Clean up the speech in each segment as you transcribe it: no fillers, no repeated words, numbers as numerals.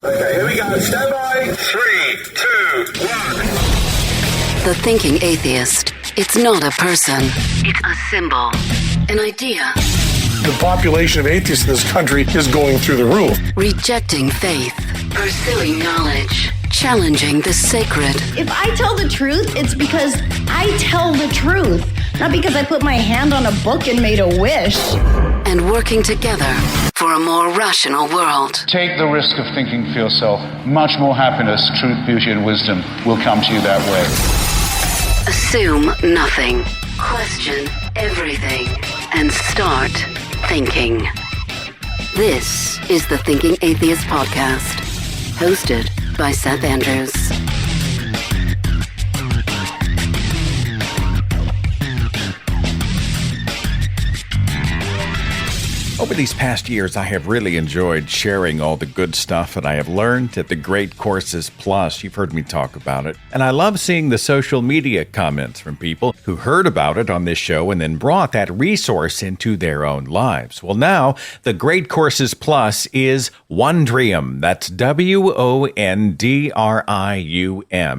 Okay, here we go. Stand by. 3, 2, 1. The thinking atheist. It's not a person. It's a symbol. An idea. The population of atheists in this country is going through the roof. Rejecting faith. Pursuing knowledge. Challenging the sacred. If I tell the truth, it's because I tell the truth. Not because I put my hand on a book and made a wish. And working together for a more rational world. Take the risk of thinking for yourself. Much more happiness, truth, beauty, and wisdom will come to you that way. Assume nothing. Question everything. And start thinking. This is the Thinking Atheist Podcast. Hosted by Seth Andrews. Over these past years, I have really enjoyed sharing all the good stuff that I have learned at the Great Courses Plus. You've heard me talk about it. And I love seeing the social media comments from people who heard about it on this show and then brought that resource into their own lives. Well, now, the Great Courses Plus is OneDream. That's WONDRIUM.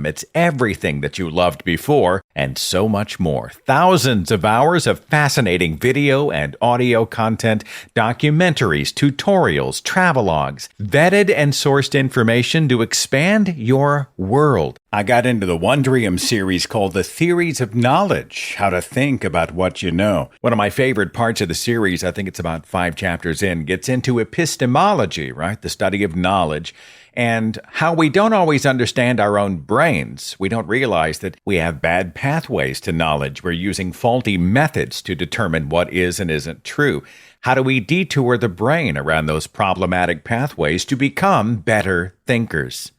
It's everything that you loved before and so much more. Thousands of hours of fascinating video and audio content, documentaries, tutorials, travelogues, vetted and sourced information to expand your world. I got into the OneDream series called The Theories of Knowledge, how to think about what you know. One of my favorite parts of the series, I think it's about 5 chapters in, gets into epistemology, right? The study of knowledge, and how we don't always understand our own brains. We don't realize that we have bad pathways to knowledge. We're using faulty methods to determine what is and isn't true. How do we detour the brain around those problematic pathways to become better thinkers?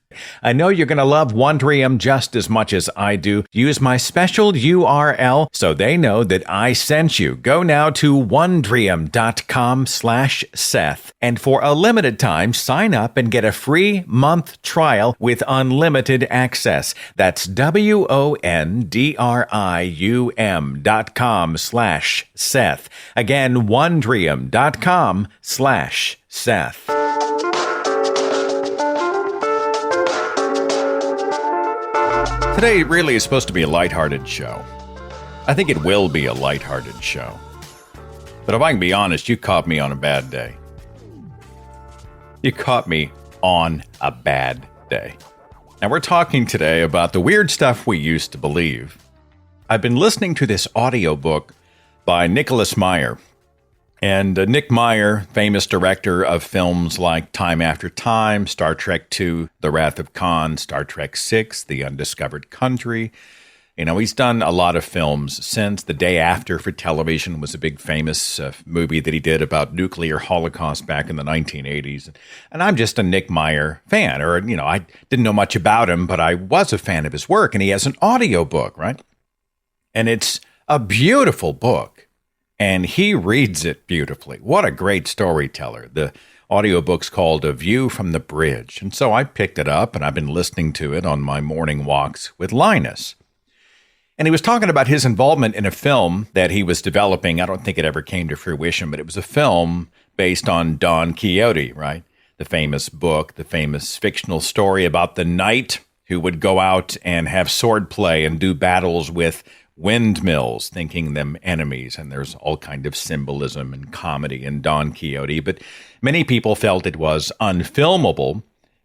I know you're going to love OneDream just as much as I do. Use my special URL so they know that I sent you. Go now to OneDream.com/Seth. And for a limited time, sign up and get a free month trial with unlimited access. That's WONDRIUM.com/Seth. Again, OneDream.com/Seth. Today really is supposed to be a lighthearted show. I think it will be a lighthearted show. But if I can be honest, you caught me on a bad day. You caught me on a bad day. Now we're talking today about the weird stuff we used to believe. I've been listening to this audiobook by Nicholas Meyer. And Nick Meyer, famous director of films like Time After Time, Star Trek II, The Wrath of Khan, Star Trek VI, The Undiscovered Country. You know, he's done a lot of films since. The Day After for television was a big famous movie that he did about nuclear holocaust back in the 1980s. And I'm just a Nick Meyer fan, or, you know, I didn't know much about him, but I was a fan of his work. And he has an audiobook, right? And it's a beautiful book. And he reads it beautifully. What a great storyteller. The audiobook's called A View from the Bridge. And so I picked it up, and I've been listening to it on my morning walks with Linus. And he was talking about his involvement in a film that he was developing. I don't think it ever came to fruition, but it was a film based on Don Quixote, right? The famous book, the famous fictional story about the knight who would go out and have swordplay and do battles with windmills, thinking them enemies, and there's all kind of symbolism and comedy in Don Quixote, but many people felt it was unfilmable,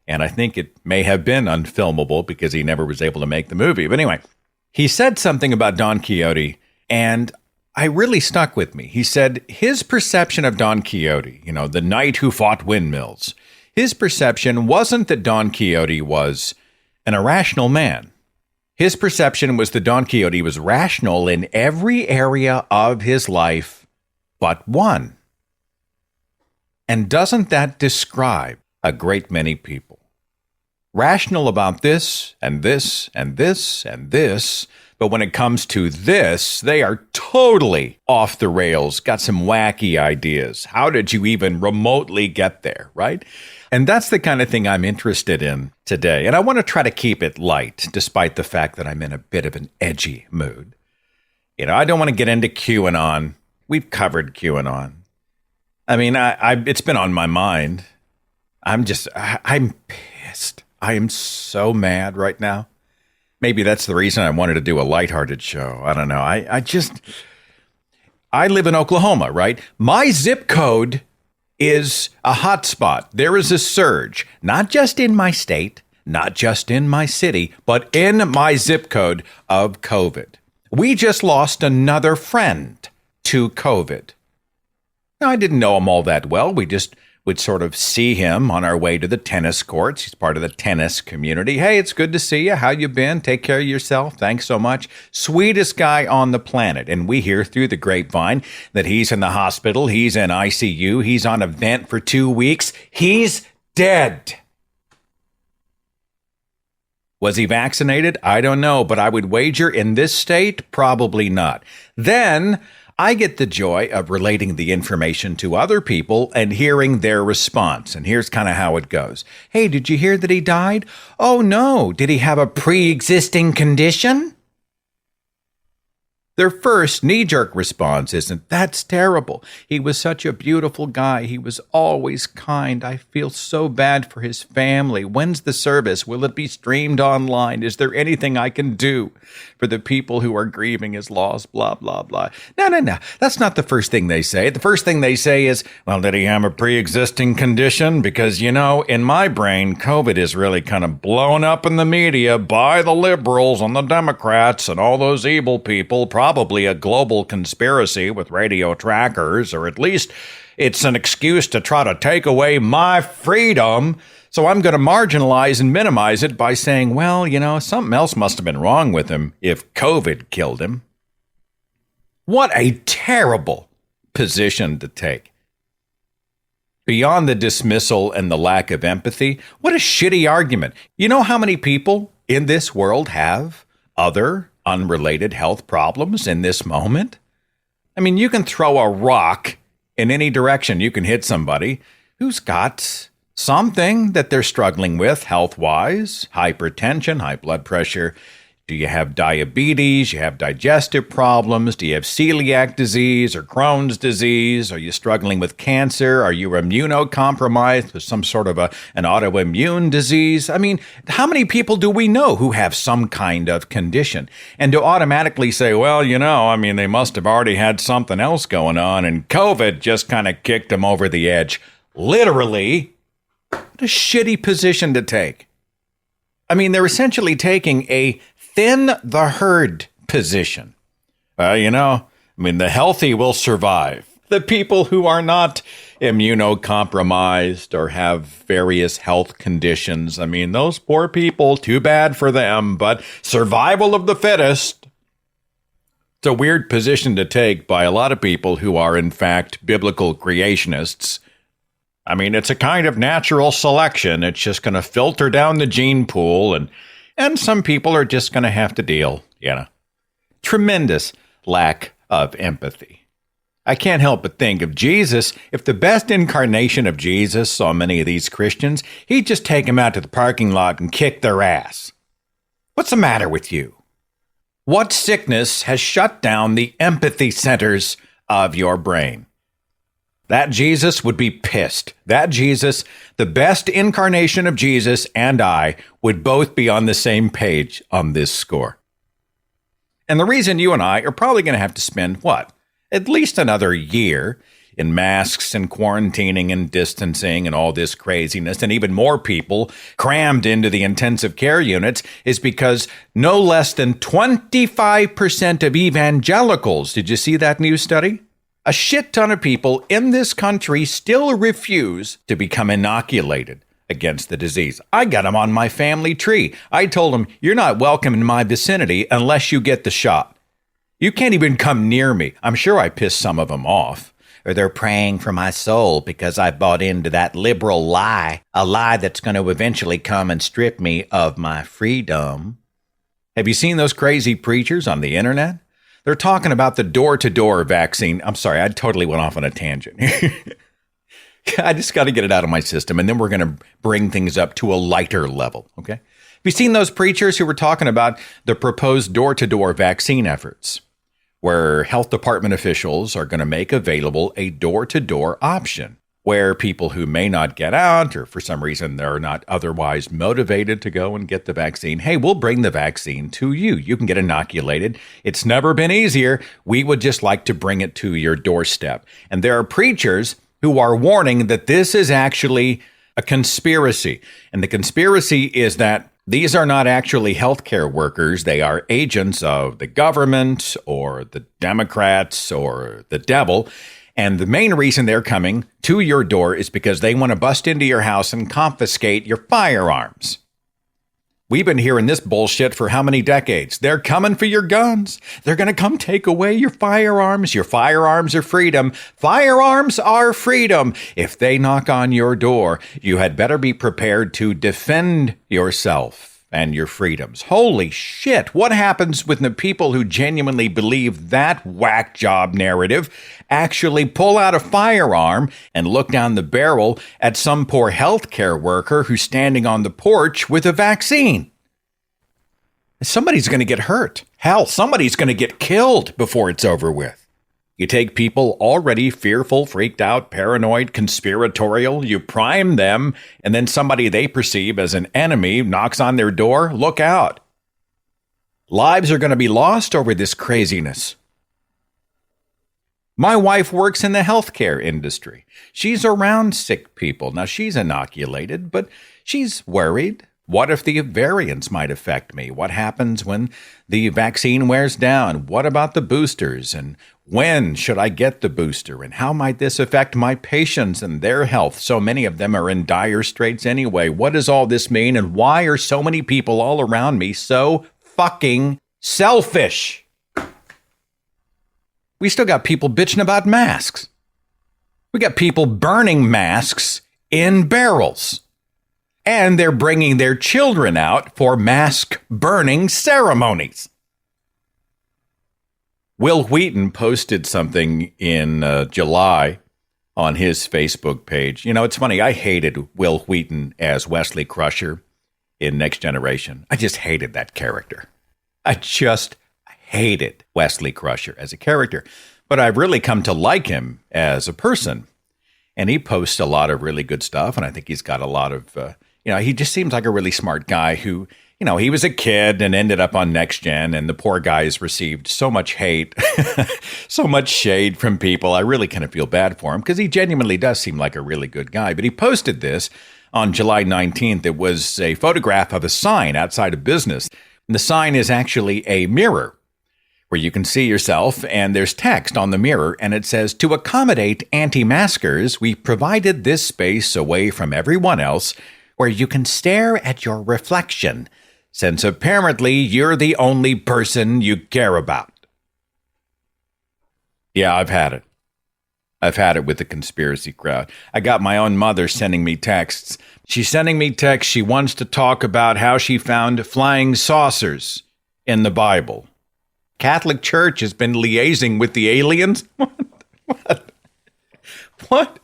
and I think it may have been unfilmable because he never was able to make the movie. But anyway, he said something about Don Quixote, and I really stuck with me. He said his perception of Don Quixote, you know, the knight who fought windmills, his perception wasn't that Don Quixote was an irrational man. His perception was that Don Quixote was rational in every area of his life but one. And doesn't that describe a great many people? Rational about this and this and this and this, but when it comes to this, they are totally off the rails, got some wacky ideas. How did you even remotely get there, right? And that's the kind of thing I'm interested in today. And I want to try to keep it light, despite the fact that I'm in a bit of an edgy mood. You know, I don't want to get into QAnon. We've covered QAnon. I mean, it's been on my mind. I'm pissed. I am so mad right now. Maybe that's the reason I wanted to do a lighthearted show. I don't know. I live in Oklahoma, right? My zip code is a hotspot. There is a surge, not just in my state, not just in my city, but in my zip code of COVID. We just lost another friend to COVID. Now, I didn't know him all that well. We just would sort of see him on our way to the tennis courts. He's part of the tennis community. Hey, it's good to see you. How you been? Take care of yourself. Thanks so much. Sweetest guy on the planet. And we hear through the grapevine that he's in the hospital. He's in ICU. He's on a vent for 2 weeks. He's dead. Was he vaccinated? I don't know, but I would wager in this state, probably not. Then I get the joy of relating the information to other people and hearing their response. And here's kind of how it goes. Hey, did you hear that he died? Oh, no. Did he have a pre-existing condition? Their first knee-jerk response isn't, that's terrible. He was such a beautiful guy. He was always kind. I feel so bad for his family. When's the service? Will it be streamed online? Is there anything I can do for the people who are grieving his loss? Blah, blah, blah. No. That's not the first thing they say. The first thing they say is, well, did he have a pre-existing condition? Because, in my brain, COVID is really kind of blown up in the media by the liberals and the Democrats and all those evil people, probably a global conspiracy with radio trackers, or at least it's an excuse to try to take away my freedom. So I'm going to marginalize and minimize it by saying, well, something else must have been wrong with him if COVID killed him. What a terrible position to take. Beyond the dismissal and the lack of empathy, what a shitty argument. You know how many people in this world have other unrelated health problems in this moment? I mean, you can throw a rock in any direction. You can hit somebody who's got something that they're struggling with health-wise, hypertension, high blood pressure. Do you have diabetes? You have digestive problems? Do you have celiac disease or Crohn's disease? Are you struggling with cancer? Are you immunocompromised with some sort of an autoimmune disease? I mean, how many people do we know who have some kind of condition? And to automatically say, well, they must have already had something else going on and COVID just kind of kicked them over the edge. Literally, what a shitty position to take. I mean, they're essentially taking a thin the herd position. The healthy will survive. The people who are not immunocompromised or have various health conditions, those poor people, too bad for them, but survival of the fittest. It's a weird position to take by a lot of people who are, in fact, biblical creationists. It's a kind of natural selection. It's just going to filter down the gene pool, and some people are just going to have to deal, Tremendous lack of empathy. I can't help but think of Jesus. If the best incarnation of Jesus saw many of these Christians, he'd just take them out to the parking lot and kick their ass. What's the matter with you? What sickness has shut down the empathy centers of your brain? That Jesus would be pissed. That Jesus, the best incarnation of Jesus, and I would both be on the same page on this score. And the reason you and I are probably going to have to spend, at least another year in masks and quarantining and distancing and all this craziness, and even more people crammed into the intensive care units, is because no less than 25% of evangelicals, did you see that new study? A shit ton of people in this country still refuse to become inoculated against the disease. I got them on my family tree. I told them, you're not welcome in my vicinity unless you get the shot. You can't even come near me. I'm sure I pissed some of them off. Or they're praying for my soul because I bought into that liberal lie, a lie that's going to eventually come and strip me of my freedom. Have you seen those crazy preachers on the internet? They're talking about the door-to-door vaccine. I'm sorry, I totally went off on a tangent. I just got to get it out of my system, and then we're going to bring things up to a lighter level, okay? Have you seen those preachers who were talking about the proposed door-to-door vaccine efforts, where health department officials are going to make available a door-to-door option? where people who may not get out or for some reason they're not otherwise motivated to go and get the vaccine, hey, we'll bring the vaccine to you. You can get inoculated. It's never been easier. We would just like to bring it to your doorstep. And there are preachers who are warning that this is actually a conspiracy. And the conspiracy is that these are not actually healthcare workers. They are agents of the government or the Democrats or the devil. And the main reason they're coming to your door is because they want to bust into your house and confiscate your firearms. We've been hearing this bullshit for how many decades? They're coming for your guns. They're going to come take away your firearms. Your firearms are freedom. Firearms are freedom. If they knock on your door, you had better be prepared to defend yourself and your freedoms. Holy shit. What happens when the people who genuinely believe that whack job narrative actually pull out a firearm and look down the barrel at some poor healthcare worker who's standing on the porch with a vaccine? Somebody's going to get hurt. Hell, somebody's going to get killed before it's over with. You take people already fearful, freaked out, paranoid, conspiratorial, you prime them, and then somebody they perceive as an enemy knocks on their door. Look out. Lives are going to be lost over this craziness. My wife works in the healthcare industry. She's around sick people. Now, she's inoculated, but she's worried. What if the variants might affect me? What happens when the vaccine wears down? What about the boosters? And when should I get the booster? And how might this affect my patients and their health? So many of them are in dire straits anyway. What does all this mean? And why are so many people all around me so fucking selfish? We still got people bitching about masks. We got people burning masks in barrels. And they're bringing their children out for mask burning ceremonies. Will Wheaton posted something in July on his Facebook page. You know, it's funny. I hated Will Wheaton as Wesley Crusher in Next Generation. I just hated that character. I just hated Wesley Crusher as a character. But I've really come to like him as a person. And he posts a lot of really good stuff. And I think he's got a lot of... he just seems like a really smart guy who, he was a kid and ended up on Next Gen, and the poor guy has received so much hate, so much shade from people. I really kind of feel bad for him because he genuinely does seem like a really good guy. But he posted this on July 19th. It was a photograph of a sign outside a business. And the sign is actually a mirror where you can see yourself, and there's text on the mirror, and it says, "To accommodate anti-maskers, we provided this space away from everyone else where you can stare at your reflection, since apparently you're the only person you care about." Yeah, I've had it. I've had it with the conspiracy crowd. I got my own mother sending me texts. She's sending me texts. She wants to talk about how she found flying saucers in the Bible. Catholic Church has been liaising with the aliens? What?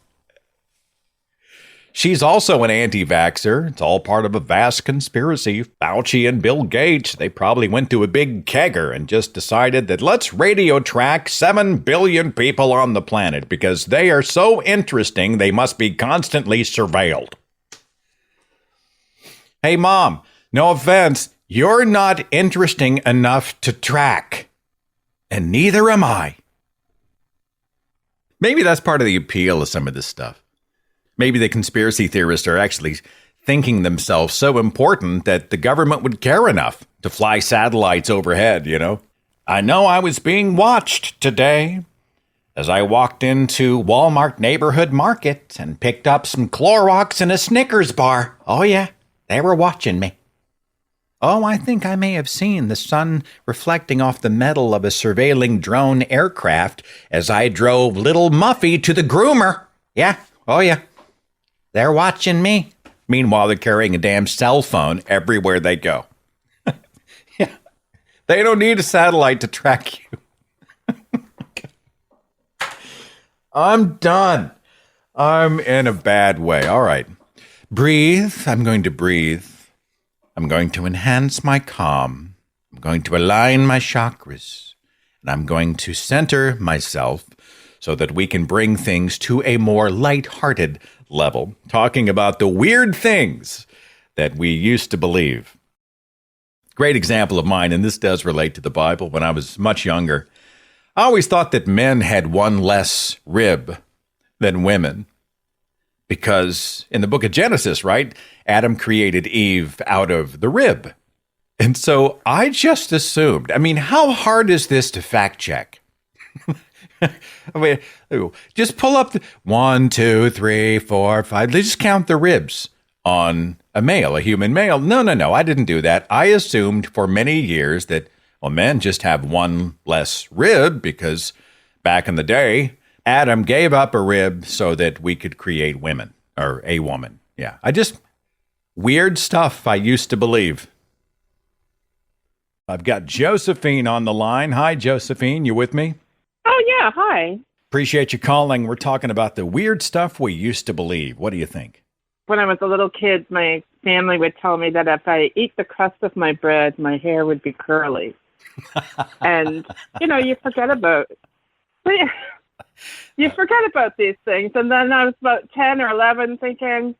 She's also an anti-vaxxer. It's all part of a vast conspiracy. Fauci and Bill Gates, they probably went to a big kegger and just decided that let's radio track 7 billion people on the planet because they are so interesting they must be constantly surveilled. Hey, Mom, no offense, you're not interesting enough to track. And neither am I. Maybe that's part of the appeal of some of this stuff. Maybe the conspiracy theorists are actually thinking themselves so important that the government would care enough to fly satellites overhead, I know I was being watched today as I walked into Walmart Neighborhood Market and picked up some Clorox and a Snickers bar. Oh, yeah, they were watching me. Oh, I think I may have seen the sun reflecting off the metal of a surveilling drone aircraft as I drove little Muffy to the groomer. Yeah, oh yeah. They're watching me. Meanwhile, they're carrying a damn cell phone everywhere they go. Yeah. They don't need a satellite to track you. I'm done. I'm in a bad way. All right. Breathe. I'm going to breathe. I'm going to enhance my calm. I'm going to align my chakras. And I'm going to center myself so that we can bring things to a more lighthearted level, talking about the weird things that we used to believe. Great example of mine, and this does relate to the Bible. When I was much younger, I always thought that men had one less rib than women, because in the book of Genesis, right, Adam created Eve out of the rib. And so I just assumed, I mean, how hard is this to fact check? I mean, just pull up the 1, 2, 3, 4, 5. They just count the ribs on a male, a human male. No. I didn't do that. I assumed for many years that, well, men just have one less rib because back in the day, Adam gave up a rib so that we could create women, or a woman. Yeah. Weird stuff I used to believe. I've got Josephine on the line. Hi, Josephine. You with me? Oh, yeah. Hi. Appreciate you calling. We're talking about the weird stuff we used to believe. What do you think? When I was a little kid, my family would tell me that if I eat the crust of my bread, my hair would be curly. And, you forget about these things. And then I was about 10 or 11 thinking,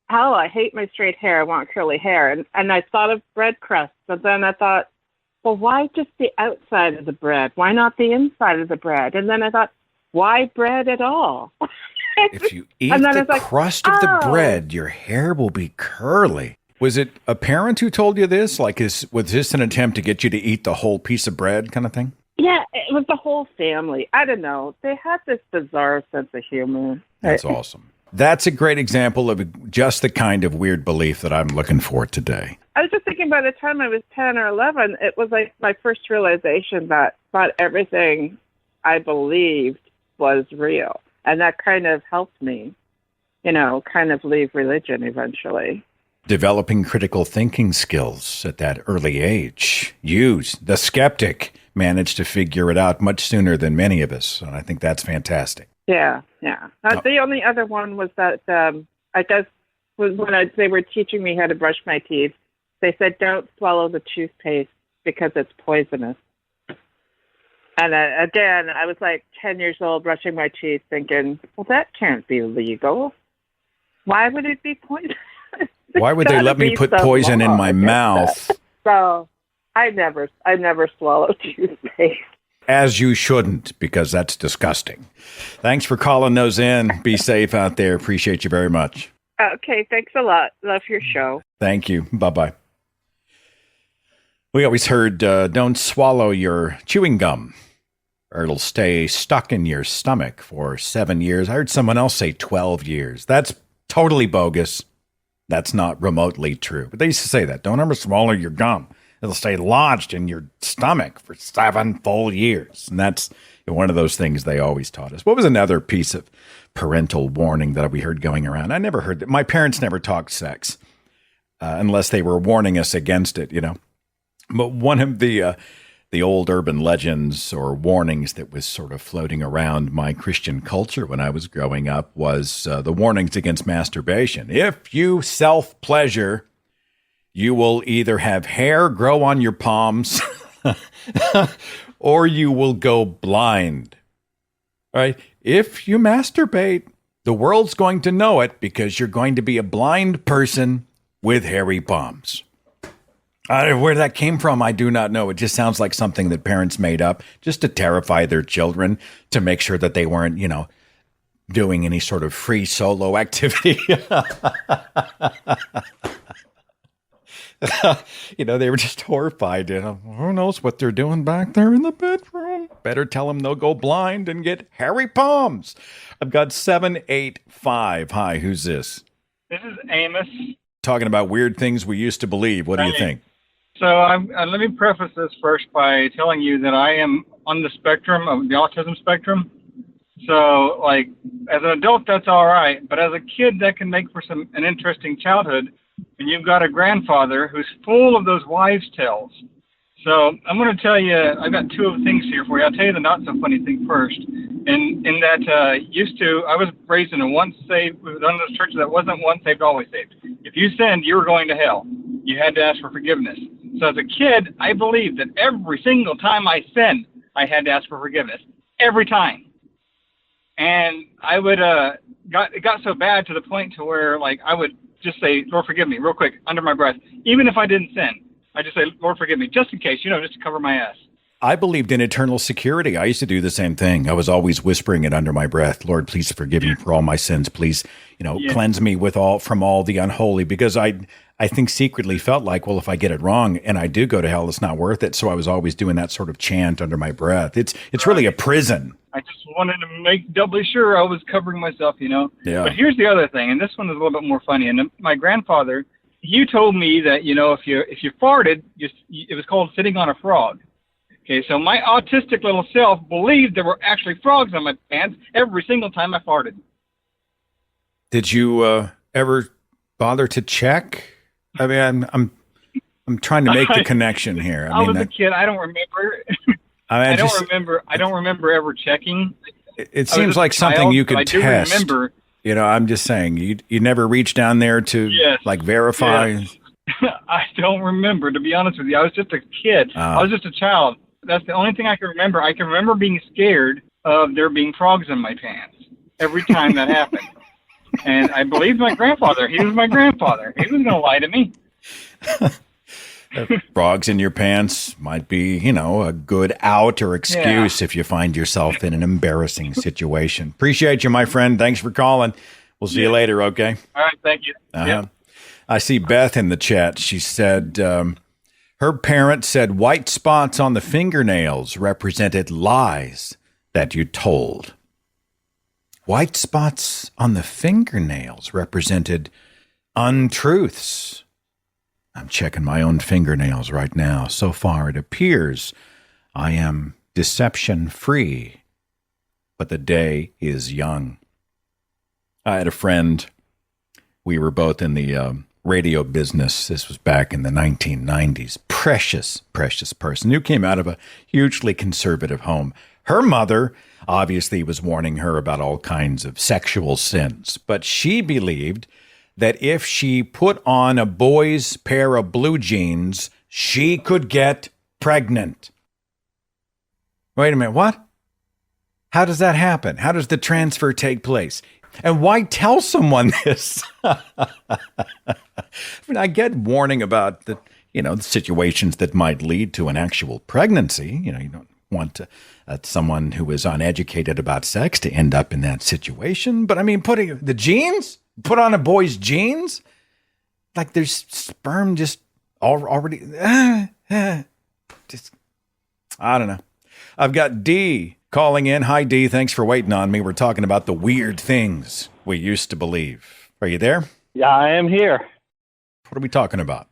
hell, I hate my straight hair. I want curly hair. And I thought of bread crusts. But then I thought, well, why just the outside of the bread? Why not the inside of the bread? And then I thought, why bread at all? If you eat the crust of the bread, your hair will be curly. Was it a parent who told you this? Like, was this an attempt to get you to eat the whole piece of bread kind of thing? Yeah, it was the whole family. I don't know. They had this bizarre sense of humor. That's awesome. That's a great example of just the kind of weird belief that I'm looking for today. I was just thinking by the time I was 10 or 11, it was like my first realization that not everything I believed was real. And that kind of helped me, kind of leave religion eventually. Developing critical thinking skills at that early age. You, the skeptic, managed to figure it out much sooner than many of us. And I think that's fantastic. Yeah. The only other one was that I guess when they were teaching me how to brush my teeth, they said, don't swallow the toothpaste because it's poisonous. And again, I was like 10 years old brushing my teeth thinking, well, that can't be legal. Why would it be poisonous? Why would they let me put poison in my mouth? So I never swallowed toothpaste. As you shouldn't, because that's disgusting. Thanks for calling those in. Be safe out there. Appreciate you very much. Okay, thanks a lot. Love your show. Thank you. Bye-bye. We always heard, don't swallow your chewing gum, or it'll stay stuck in your stomach for 7 years. I heard someone else say 12 years. That's totally bogus. That's not remotely true. But they used to say that. Don't ever swallow your gum. It'll stay lodged in your stomach for 7 full years. And that's one of those things they always taught us. What was another piece of parental warning that we heard going around? I never heard that. My parents never talked sex unless they were warning us against it, But one of the old urban legends or warnings that was sort of floating around my Christian culture when I was growing up was the warnings against masturbation. If you self-pleasure, you will either have hair grow on your palms or you will go blind. Right? If you masturbate, the world's going to know it because you're going to be a blind person with hairy palms. Where that came from, I do not know. It just sounds like something that parents made up just to terrify their children, to make sure that they weren't, doing any sort of free solo activity. They were just horrified. Who knows what they're doing back there in the bedroom? Better tell them they'll go blind and get hairy palms. I've got 785. Hi, who's this? This is Amos. Talking about weird things we used to believe. What do you think? So let me preface this first by telling you that I am on the spectrum of the autism spectrum. So, like, as an adult, that's all right. But as a kid, that can make for an interesting childhood. And you've got a grandfather who's full of those wives' tales. So I'm going to tell you, I've got two of things here for you. I'll tell you the not so funny thing first. In that I was raised in a once saved, one of those churches that wasn't once saved, always saved. If you sinned, you were going to hell. You had to ask for forgiveness. So as a kid, I believed that every single time I sinned, I had to ask for forgiveness. Every time. And I would it got so bad to the point to where like I would just say, Lord forgive me, real quick, under my breath, even if I didn't sin. I just say, Lord forgive me, just in case, just to cover my ass. I believed in eternal security. I used to do the same thing. I was always whispering it under my breath. Lord, please forgive me for all my sins. Please, cleanse me from all the unholy. Because I think secretly felt like, well, if I get it wrong and I do go to hell, it's not worth it. So I was always doing that sort of chant under my breath. It's really a prison. I just wanted to make doubly sure I was covering myself, Yeah. But here's the other thing, and this one is a little bit more funny. And my grandfather, he told me that, if you farted, it was called sitting on a frog. Okay, so my autistic little self believed there were actually frogs on my pants every single time I farted. Did you ever bother to check? I mean, I'm trying to make the connection here. I was a kid. I don't remember. I don't remember ever checking. It seems like something you could test. I do remember. I'm just saying, you never reached down there to verify. Yes. I don't remember, to be honest with you. I was just a kid. I was just a child. That's the only thing I can remember. I can remember being scared of there being frogs in my pants every time that happened. And I believed my grandfather. He was my grandfather. He was going to lie to me. Frogs in your pants might be, a good out or excuse if you find yourself in an embarrassing situation. Appreciate you, my friend. Thanks for calling. We'll see you later, okay? All right, thank you. Yeah. I see Beth in the chat. She said her parents said white spots on the fingernails represented lies that you told. White spots on the fingernails represented untruths. I'm checking my own fingernails right now. So far, it appears I am deception-free, but the day is young. I had a friend. We were both in the radio business. This was back in the 1990s. Precious person who came out of a hugely conservative home. Her mother obviously was warning her about all kinds of sexual sins, but she believed that if she put on a boy's pair of blue jeans, she could get pregnant. Wait a minute, what? How does that happen? How does the transfer take place? And why tell someone this? I mean, I get warning about the situations that might lead to an actual pregnancy. You don't want someone who is uneducated about sex to end up in that situation. But I mean, putting the jeans, put on a boy's jeans, like there's sperm just already. Just, I don't know. I've got D calling in. Hi, D. Thanks for waiting on me. We're talking about the weird things we used to believe. Are you there? Yeah, I am here. What are we talking about?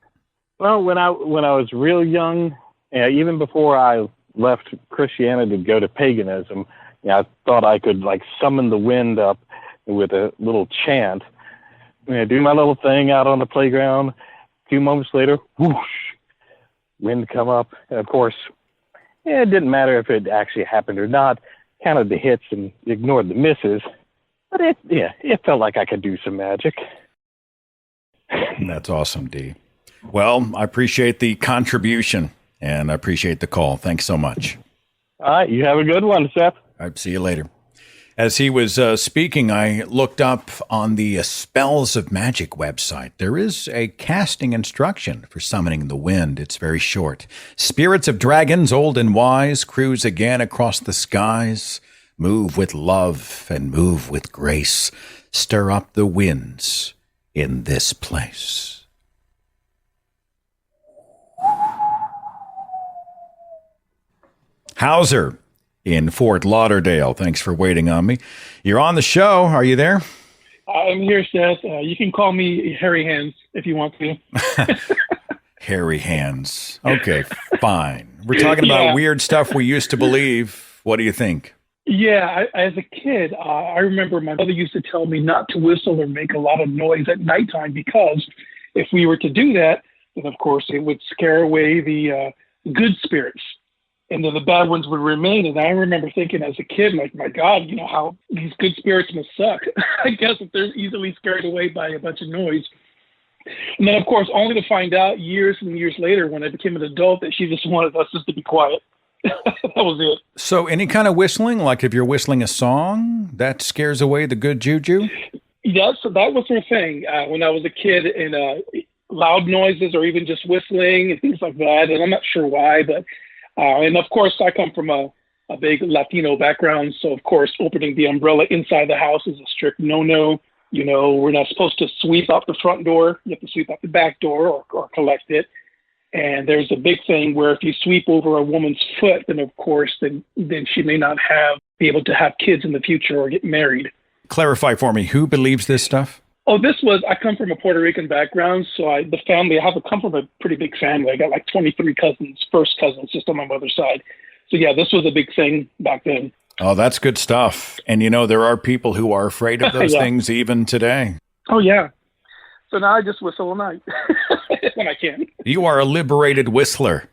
Well, when I was real young, even before I left Christianity to go to paganism, I thought I could summon the wind up with a little chant. Do my little thing out on the playground. A few moments later, whoosh, wind come up. And of course, it didn't matter if it actually happened or not. Counted the hits and ignored the misses. But it felt like I could do some magic. That's awesome, D. Well, I appreciate the contribution and I appreciate the call. Thanks so much. All right. You have a good one, Seth. All right. See you later. As he was speaking, I looked up on the Spells of Magic website. There is a casting instruction for summoning the wind. It's very short. Spirits of dragons, old and wise, cruise again across the skies. Move with love and move with grace. Stir up the winds in this place. Hauser in Fort Lauderdale. Thanks for waiting on me. You're on the show. Are you there? I'm here, Seth. You can call me Hairy Hands if you want to. Hairy Hands. Okay, fine. We're talking about weird stuff we used to believe. What do you think? Yeah, as a kid, I remember my mother used to tell me not to whistle or make a lot of noise at nighttime because if we were to do that, then of course it would scare away the good spirits. And then the bad ones would remain. And I remember thinking as a kid, like, my God, how these good spirits must suck. I guess if they're easily scared away by a bunch of noise. And then, of course, only to find out years and years later when I became an adult that she just wanted us just to be quiet. That was it. So any kind of whistling, like if you're whistling a song, that scares away the good juju? Yeah, so that was her thing when I was a kid, and loud noises or even just whistling and things like that. And I'm not sure why, but and of course I come from a big Latino background, so of course opening the umbrella inside the house is a strict no-no. You know, we're not supposed to sweep out the front door. You have to sweep out the back door or collect it. And there's a big thing where if you sweep over a woman's foot, then of course, then she may not be able to have kids in the future or get married. Clarify for me, who believes this stuff? Oh, I come from a Puerto Rican background, so I come from a pretty big family. I got like 23 cousins, first cousins, just on my mother's side. So yeah, this was a big thing back then. Oh, that's good stuff. And you know, there are people who are afraid of those Yeah. things even today. Oh yeah. So now I just whistle all night when I can. You are a liberated whistler,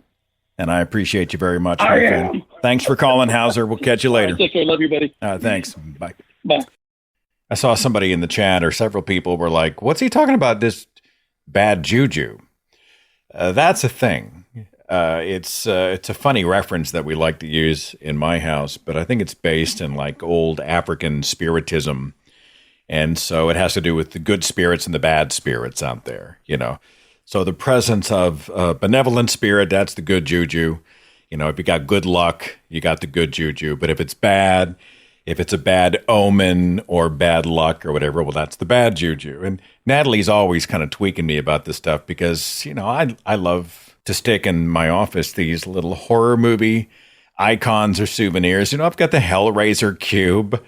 and I appreciate you very much, my I friend. am. Thanks for calling, Hauser. We'll catch you later. Take care. Love you, buddy. Thanks. Bye. Bye. I saw somebody in the chat, or several people were like, what's he talking about, this bad juju? That's a thing. It's a funny reference that we like to use in my house, but I think it's based in like old African spiritism. And so it has to do with the good spirits and the bad spirits out there, you know. So the presence of a benevolent spirit, that's the good juju. You know, if you got good luck, you got the good juju. But if it's bad, if it's a bad omen or bad luck or whatever, well, that's the bad juju. And Natalie's always kind of tweaking me about this stuff because, you know, I love to stick in my office these little horror movie icons or souvenirs. You know, I've got the Hellraiser cube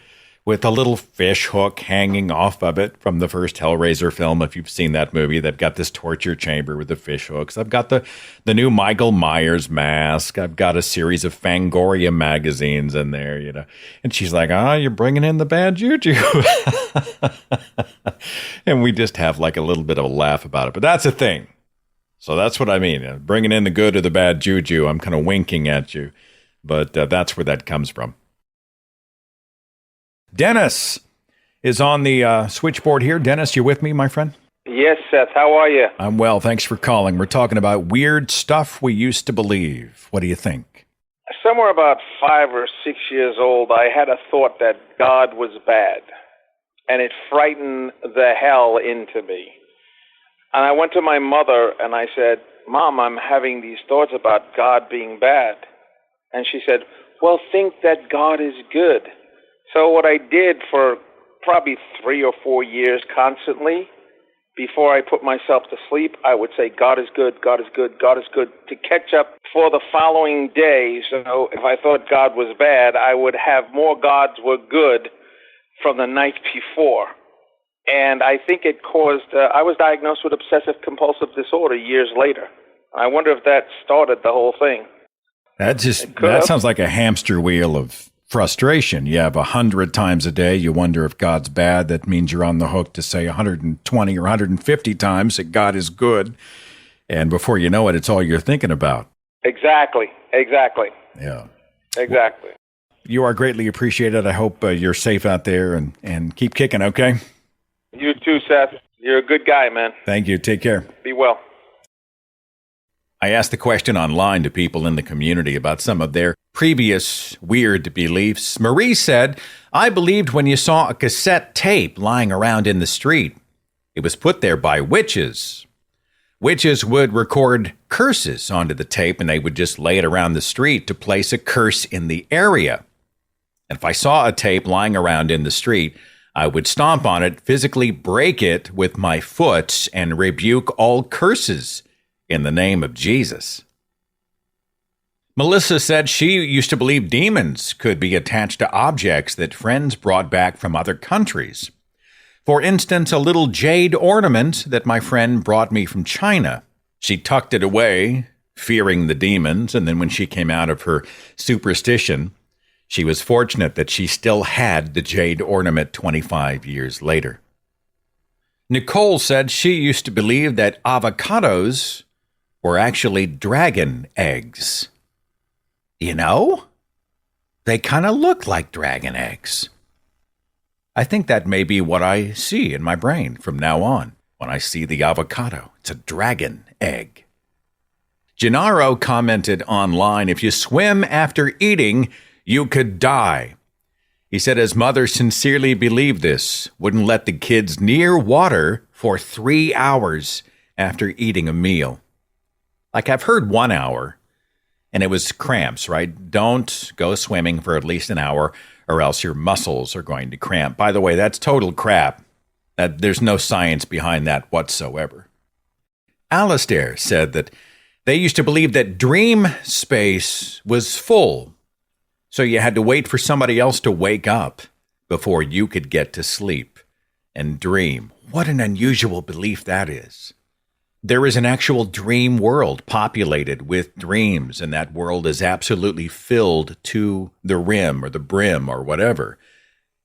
with a little fish hook hanging off of it from the first Hellraiser film. If you've seen that movie, they've got this torture chamber with the fish hooks. I've got the new Michael Myers mask. I've got a series of Fangoria magazines in there, you know. And she's like, you're bringing in the bad juju. And we just have like a little bit of a laugh about it. But that's a thing. So that's what I mean. Bringing in the good or the bad juju. I'm kind of winking at you. But that's where that comes from. Dennis is on the switchboard here. Dennis, you with me, my friend? Yes, Seth. How are you? I'm well. Thanks for calling. We're talking about weird stuff we used to believe. What do you think? Somewhere about 5 or 6 years old, I had a thought that God was bad, and it frightened the hell into me. And I went to my mother and I said, Mom, I'm having these thoughts about God being bad. And she said, well, think that God is good. So what I did for probably 3 or 4 years constantly, before I put myself to sleep, I would say, God is good, God is good, God is good, to catch up for the following day. So if I thought God was bad, I would have more gods were good from the night before. And I think it caused, I was diagnosed with obsessive compulsive disorder years later. I wonder if that started the whole thing. That sounds like a hamster wheel of frustration. You have 100 times a day. You wonder if God's bad. That means you're on the hook to say 120 or 150 times that God is good. And before you know it, it's all you're thinking about. Exactly. Yeah. Exactly. You are greatly appreciated. I hope you're safe out there and keep kicking, okay? You too, Seth. You're a good guy, man. Thank you. Take care. Be well. I asked the question online to people in the community about some of their previous weird beliefs. Marie said, I believed when you saw a cassette tape lying around in the street, it was put there by witches. Witches would record curses onto the tape and they would just lay it around the street to place a curse in the area. And if I saw a tape lying around in the street, I would stomp on it, physically break it with my foot, and rebuke all curses in the name of Jesus. Melissa said she used to believe demons could be attached to objects that friends brought back from other countries. For instance, a little jade ornament that my friend brought me from China. She tucked it away, fearing the demons, and then when she came out of her superstition, she was fortunate that she still had the jade ornament 25 years later. Nicole said she used to believe that avocados were actually dragon eggs. You know, they kind of look like dragon eggs. I think that may be what I see in my brain from now on. When I see the avocado, it's a dragon egg. Gennaro commented online, if you swim after eating, you could die. He said his mother sincerely believed this, wouldn't let the kids near water for 3 hours after eating a meal. Like, I've heard 1 hour, and it was cramps, right? Don't go swimming for at least an hour, or else your muscles are going to cramp. By the way, that's total crap. There's no science behind that whatsoever. Alistair said that they used to believe that dream space was full, so you had to wait for somebody else to wake up before you could get to sleep and dream. What an unusual belief that is. There is an actual dream world populated with dreams, and that world is absolutely filled to the rim or the brim or whatever.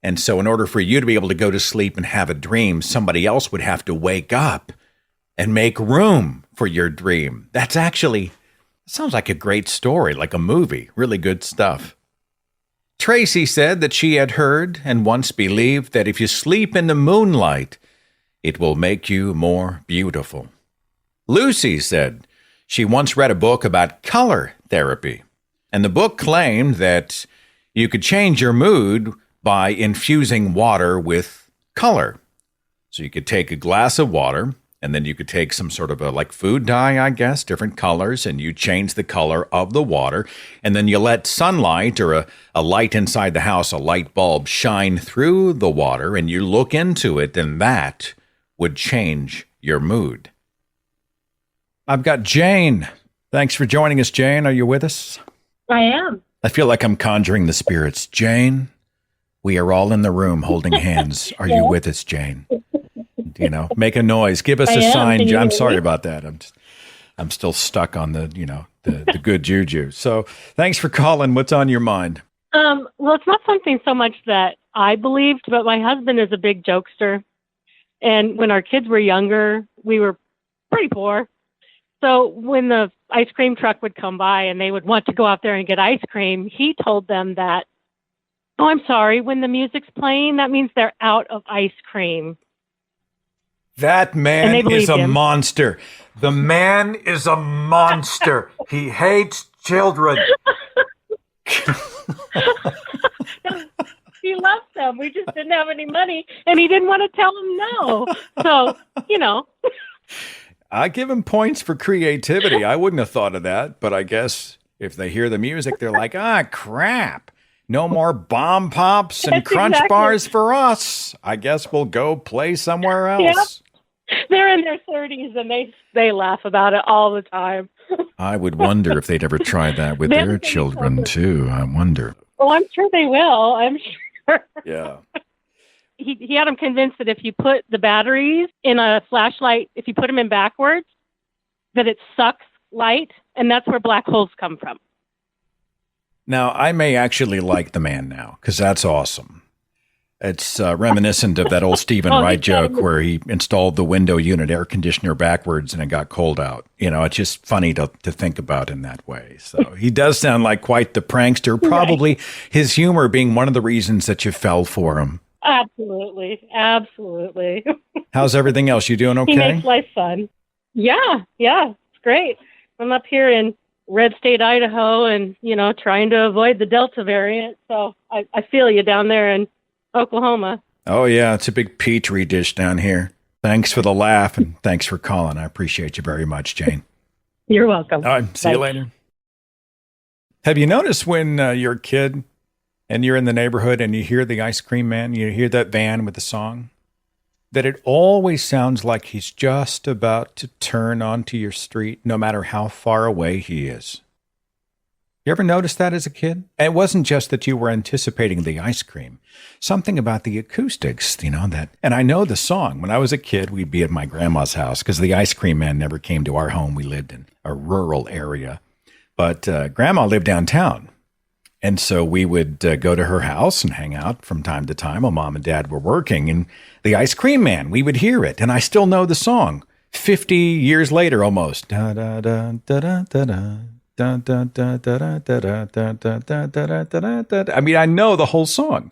And so in order for you to be able to go to sleep and have a dream, somebody else would have to wake up and make room for your dream. Sounds like a great story, like a movie. Really good stuff. Tracy said that she had heard and once believed that if you sleep in the moonlight, it will make you more beautiful. Lucy said she once read a book about color therapy, and the book claimed that you could change your mood by infusing water with color. So you could take a glass of water, and then you could take some sort of a food dye, I guess, different colors, and you change the color of the water, and then you let sunlight or a light inside the house, a light bulb, shine through the water, and you look into it, and that would change your mood. I've got Jane. Thanks for joining us, Jane. Are you with us? I am. I feel like I'm conjuring the spirits. Jane, we are all in the room holding hands. Are you with us, Jane? Make a noise. Give us a sign. I'm sorry about that. I'm still stuck on the good juju. So thanks for calling. What's on your mind? Well, it's not something so much that I believed, but my husband is a big jokester. And when our kids were younger, we were pretty poor. So when the ice cream truck would come by and they would want to go out there and get ice cream, he told them that, oh, I'm sorry, when the music's playing, that means they're out of ice cream. That man is a monster. The man is a monster. He hates children. He loves them. We just didn't have any money, and he didn't want to tell them no. So, I give him points for creativity. I wouldn't have thought of that, but I guess if they hear the music, they're like, crap. No more bomb pops and crunch bars for us. I guess we'll go play somewhere else. Yeah. They're in their 30s, and they laugh about it all the time. I would wonder if they'd ever try that with their children, too. I wonder. Oh, I'm sure they will. I'm sure. Yeah. He had them convinced that if you put the batteries in a flashlight, if you put them in backwards, that it sucks light, and that's where black holes come from. Now, I may actually like the man now, because that's awesome. It's reminiscent of that old Stephen Wright joke where he installed the window unit air conditioner backwards and it got cold out. It's just funny to think about in that way. So he does sound like quite the prankster, probably his humor being one of the reasons that you fell for him. Absolutely. Absolutely. How's everything else? You doing okay? He makes life fun. Yeah. It's great. I'm up here in red state Idaho and, trying to avoid the Delta variant. So I feel you down there in Oklahoma. Oh, yeah. It's a big petri dish down here. Thanks for the laugh and thanks for calling. I appreciate you very much, Jane. You're welcome. All right. See you later. Have you noticed when you're a kid and you're in the neighborhood and you hear the ice cream man, you hear that van with the song, that it always sounds like he's just about to turn onto your street, no matter how far away he is? You ever noticed that as a kid? And it wasn't just that you were anticipating the ice cream. Something about the acoustics, that. And I know the song. When I was a kid, we'd be at my grandma's house because the ice cream man never came to our home. We lived in a rural area. But Grandma lived downtown. And so we would go to her house and hang out from time to time while Mom and Dad were working. And the ice cream man, we would hear it. And I still know the song 50 years later almost. Da, da, da, da, da, da, da. I mean, I know the whole song.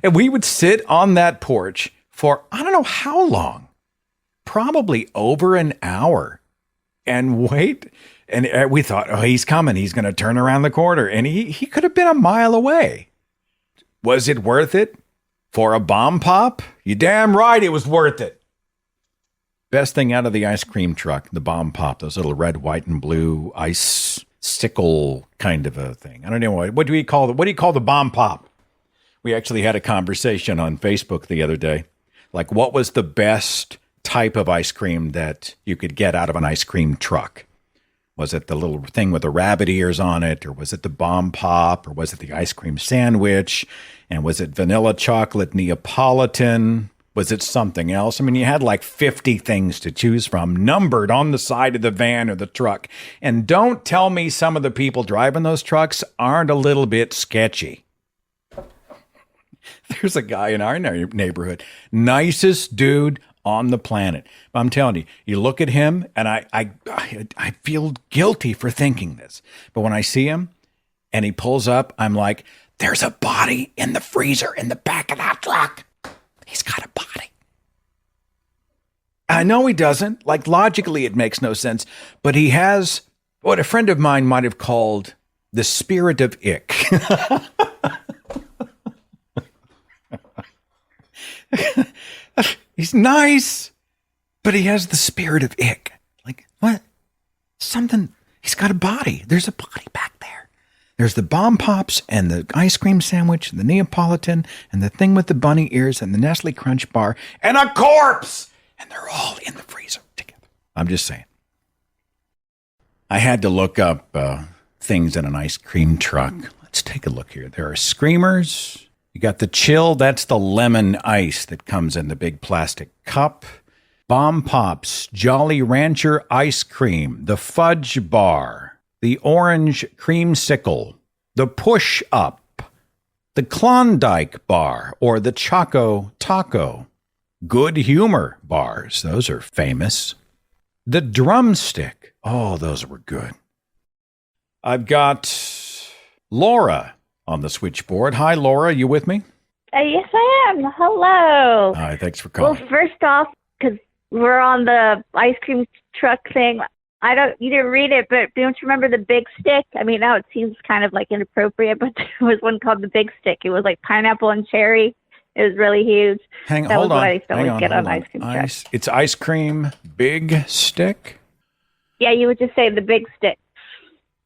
And we would sit on that porch for I don't know how long, probably over an hour, and wait. And we thought, oh, he's coming. He's going to turn around the corner. And he could have been a mile away. Was it worth it for a bomb pop? You damn right it was worth it. Best thing out of the ice cream truck, the bomb pop, those little red, white, and blue ice sickle kind of a thing. I don't know. What do you call the bomb pop? We actually had a conversation on Facebook the other day. Like, what was the best type of ice cream that you could get out of an ice cream truck? Was it the little thing with the rabbit ears on it, or was it the bomb pop, or was it the ice cream sandwich? And was it vanilla chocolate Neapolitan? Was it something else? I mean, you had like 50 things to choose from, numbered on the side of the van or the truck. And don't tell me some of the people driving those trucks aren't a little bit sketchy. There's a guy in our neighborhood, nicest dude on the planet. I'm telling you, you look at him, and I feel guilty for thinking this. But when I see him and he pulls up, I'm like, there's a body in the freezer in the back of that truck. He's got a body. I know he doesn't. Like, logically, it makes no sense. But he has what a friend of mine might have called the spirit of ick. He's nice, but he has the spirit of ick. Like, what? Something. He's got a body. There's a body back there. There's the bomb pops and the ice cream sandwich and the Neapolitan and the thing with the bunny ears and the Nestle Crunch bar and a corpse. And they're all in the freezer together. I'm just saying. I had to look up things in an ice cream truck. Let's take a look here. There are Screamers. You got the Chill. That's the lemon ice that comes in the big plastic cup. Bomb Pops, Jolly Rancher ice cream, the Fudge Bar, the Orange Creamsicle, the Push Up, the Klondike Bar, or the Choco Taco. Good Humor bars. Those are famous. The Drumstick. Oh, those were good. I've got Laura on the switchboard. Hi, Laura. You with me? Yes, I am. Hello. Hi, thanks for calling. Well, first off, because we're on the ice cream truck thing, you didn't read it, but don't you remember the Big Stick? I mean, now it seems kind of like inappropriate, but there was one called the Big Stick. It was like pineapple and cherry. It was really huge. Hold on. What I used to always get on ice cream truck. It's ice cream Big Stick? Yeah, you would just say the Big Stick.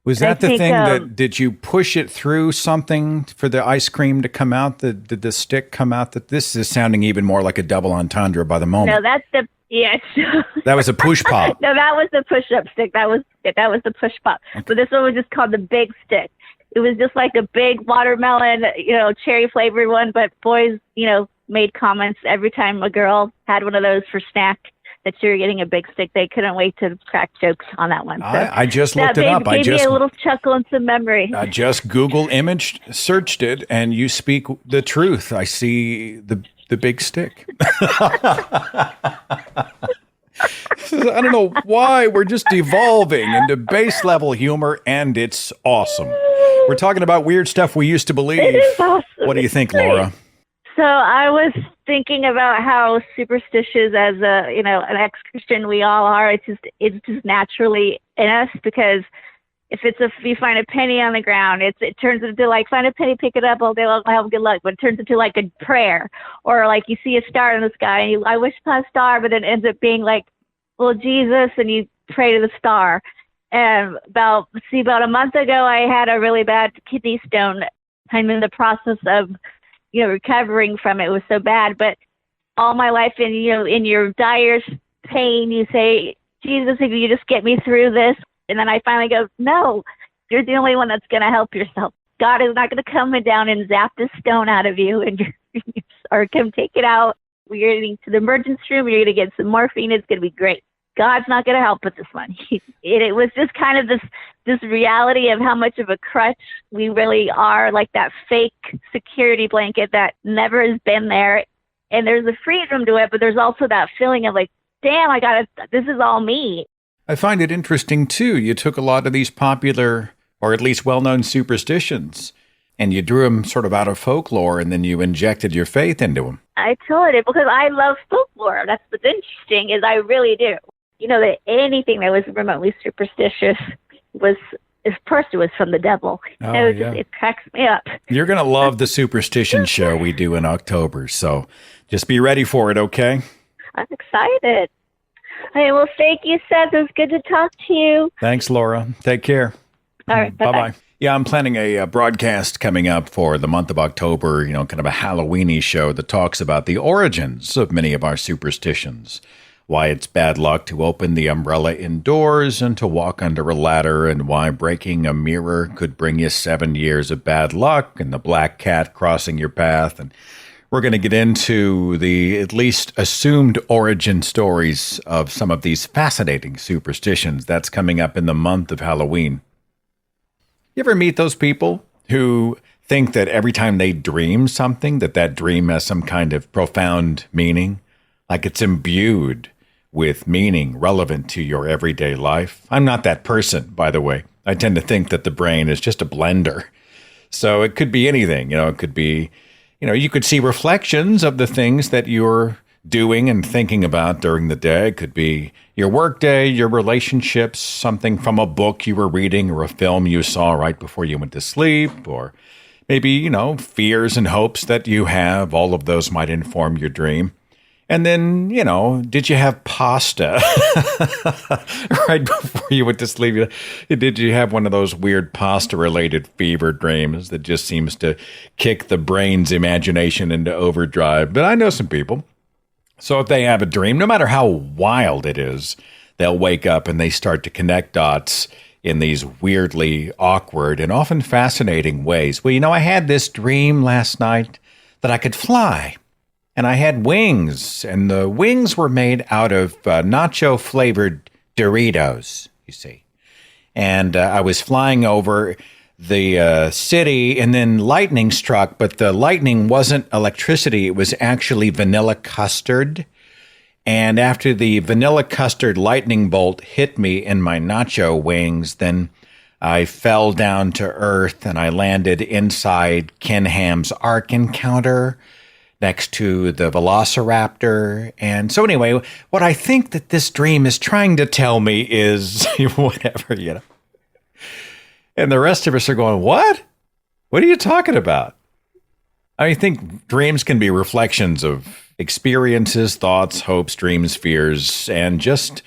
Was that the thing that, did you push it through something for the ice cream to come out? Did the stick come out? That this is sounding even more like a double entendre by the moment. No, that's the, yes. That was a push pop. No, that was the push-up stick. That was the push pop. Okay. But this one was just called the Big Stick. It was just like a big watermelon, cherry flavored one. But boys, made comments every time a girl had one of those for snack that you were getting a Big Stick. They couldn't wait to crack jokes on that one. So I just looked it up. I gave me a little chuckle and some memory. I just Google image searched it, and you speak the truth. I see the Big Stick. I don't know why we're just devolving into base level humor, and it's awesome. We're talking about weird stuff we used to believe. It is awesome. What do you think, Laura? So I was thinking about how superstitious as an ex-Christian we all are. It's just naturally in us, because if you find a penny on the ground, it turns into like, find a penny, pick it up all day long, have good luck. But it turns into like a prayer, or like you see a star in the sky and I wish upon a star, but it ends up being like, well, Jesus, and you pray to the star. And about a month ago, I had a really bad kidney stone. I'm in the process of recovering from it. It was so bad, but all my life in your direst pain, you say, Jesus, if you just get me through this. And then I finally go, no, you're the only one that's going to help yourself. God is not going to come down and zap this stone out of you or come take it out. We're going to the emergency room. You're going to get some morphine. It's going to be great. God's not going to help with this one. It was just kind of this reality of how much of a crutch we really are, like that fake security blanket that never has been there. And there's a freedom to it, but there's also that feeling of like, damn, this is all me. I find it interesting, too. You took a lot of these popular, or at least well-known superstitions, and you drew them sort of out of folklore, and then you injected your faith into them. I told it because I love folklore. That's what's interesting, is I really do. that anything that was remotely superstitious was, first it was from the devil. Oh, It cracks me up. You're going to love the Superstition show we do in October, so just be ready for it, okay? I'm excited. Okay, well, thank you, Seth. It was good to talk to you. Thanks, Laura. Take care. All right, bye-bye. Yeah, I'm planning a broadcast coming up for the month of October, kind of a Halloween-y show that talks about the origins of many of our superstitions. Why it's bad luck to open the umbrella indoors and to walk under a ladder, and why breaking a mirror could bring you 7 years of bad luck, and the black cat crossing your path. And we're going to get into the at least assumed origin stories of some of these fascinating superstitions. That's coming up in the month of Halloween. You ever meet those people who think that every time they dream something, that dream has some kind of profound meaning? Like it's imbued with meaning relevant to your everyday life? I'm not that person, by the way. I tend to think that the brain is just a blender. So it could be anything. It could be, you could see reflections of the things that you're doing and thinking about during the day. It could be your work day, your relationships, something from a book you were reading or a film you saw right before you went to sleep, or maybe, fears and hopes that you have. All of those might inform your dream. And then, did you have pasta right before you went to sleep? Did you have one of those weird pasta-related fever dreams that just seems to kick the brain's imagination into overdrive? But I know some people. So if they have a dream, no matter how wild it is, they'll wake up and they start to connect dots in these weirdly awkward and often fascinating ways. Well, I had this dream last night that I could fly. And I had wings, and the wings were made out of nacho-flavored Doritos, you see. And I was flying over the city, and then lightning struck, but the lightning wasn't electricity. It was actually vanilla custard. And after the vanilla custard lightning bolt hit me in my nacho wings, then I fell down to earth, and I landed inside Ken Ham's Ark Encounter, next to the Velociraptor. And so anyway, what I think that this dream is trying to tell me is whatever, And the rest of us are going, what? What are you talking about? I think dreams can be reflections of experiences, thoughts, hopes, dreams, fears, and just,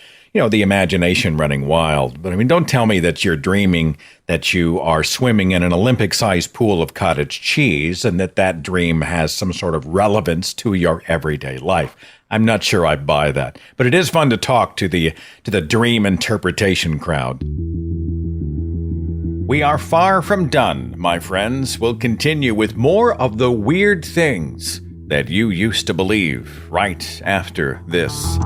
the imagination running wild. But don't tell me that you're dreaming that you are swimming in an Olympic-sized pool of cottage cheese and that dream has some sort of relevance to your everyday life. I'm not sure I buy that. But it is fun to talk to the dream interpretation crowd. We are far from done, my friends. We'll continue with more of the weird things that you used to believe right after this.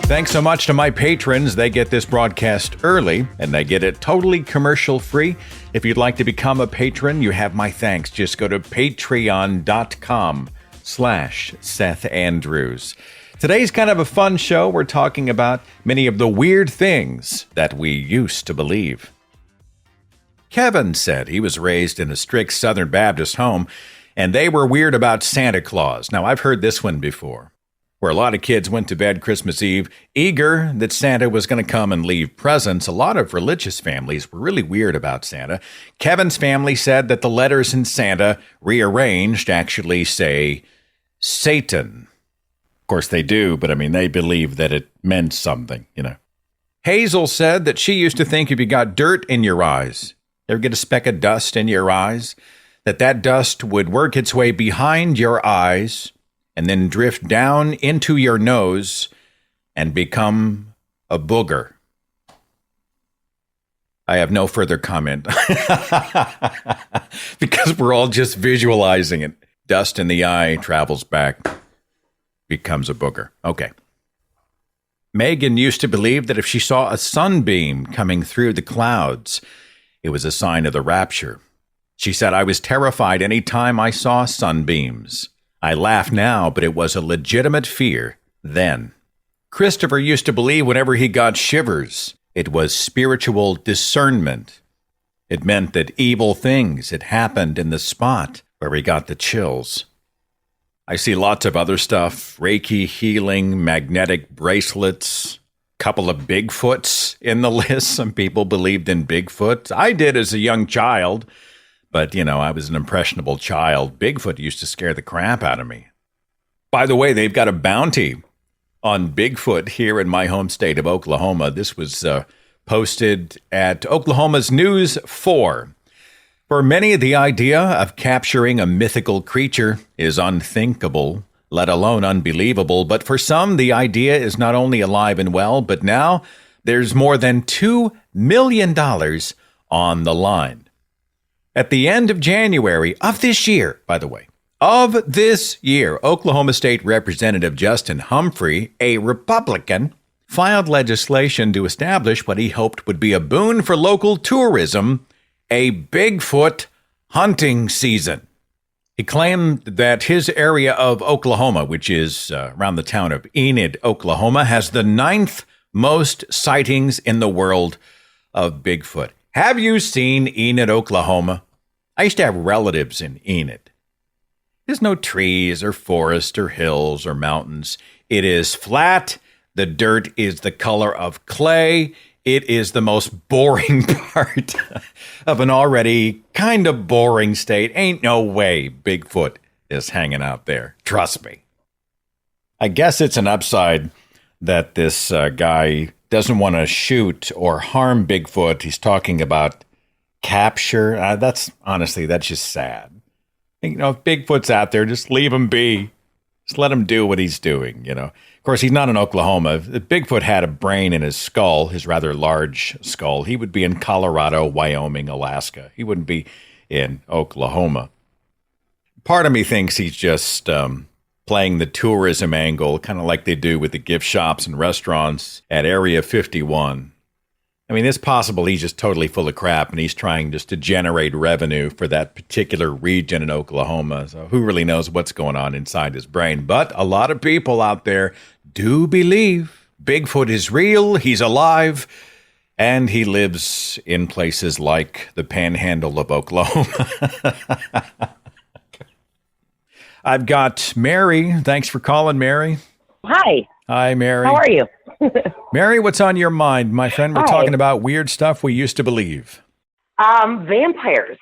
Thanks so much to my patrons. They get this broadcast early, and they get it totally commercial-free. If you'd like to become a patron, you have my thanks. Just go to patreon.com/Seth Andrews. Today's kind of a fun show. We're talking about many of the weird things that we used to believe. Kevin said he was raised in a strict Southern Baptist home, and they were weird about Santa Claus. Now, I've heard this one before, where a lot of kids went to bed Christmas Eve eager that Santa was going to come and leave presents. A lot of religious families were really weird about Santa. Kevin's family said that the letters in Santa, rearranged, actually say Satan. Of course they do, but they believe that it meant something, Hazel said that she used to think if you got dirt in your eyes, ever get a speck of dust in your eyes, that dust would work its way behind your eyes and then drift down into your nose and become a booger. I have no further comment because we're all just visualizing it. Dust in the eye travels back, becomes a booger. Okay. Megan used to believe that if she saw a sunbeam coming through the clouds, it was a sign of the rapture. She said, I was terrified any time I saw sunbeams. I laugh now, but it was a legitimate fear then. Christopher used to believe whenever he got shivers, it was spiritual discernment. It meant that evil things had happened in the spot where we got the chills. I see lots of other stuff, Reiki healing, magnetic bracelets, couple of Bigfoots in the list. Some people believed in Bigfoot. I did as a young child, but, I was an impressionable child. Bigfoot used to scare the crap out of me. By the way, they've got a bounty on Bigfoot here in my home state of Oklahoma. This was posted at Oklahoma's News 4. For many, the idea of capturing a mythical creature is unthinkable, let alone unbelievable. But for some, the idea is not only alive and well, but now there's more than $2 million on the line. At the end of January of this year, by the way, Oklahoma State Representative Justin Humphrey, a Republican, filed legislation to establish what he hoped would be a boon for local tourism, a Bigfoot hunting season. He claimed that his area of Oklahoma, which is around the town of Enid, Oklahoma, has the 9th most sightings in the world of Bigfoot. Have you seen Enid, Oklahoma? I used to have relatives in Enid. There's no trees or forest or hills or mountains. It is flat. The dirt is the color of clay. It is the most boring part of an already kind of boring state. Ain't no way Bigfoot is hanging out there. Trust me. I guess it's an upside that this guy doesn't want to shoot or harm Bigfoot. He's talking about capture. That's just sad. If Bigfoot's out there, just leave him be. Just let him do what he's doing, Of course, he's not in Oklahoma. If Bigfoot had a brain in his skull, his rather large skull, he would be in Colorado, Wyoming, Alaska. He wouldn't be in Oklahoma. Part of me thinks he's just playing the tourism angle, kind of like they do with the gift shops and restaurants at Area 51. I mean, it's possible he's just totally full of crap and he's trying just to generate revenue for that particular region in Oklahoma. So who really knows what's going on inside his brain? But a lot of people out there do believe Bigfoot is real, he's alive, and he lives in places like the Panhandle of Oklahoma. I've got Mary. Thanks for calling, Mary. Hi. Hi, Mary. How are you? Mary, what's on your mind? My friend, we're talking about weird stuff we used to believe. Vampires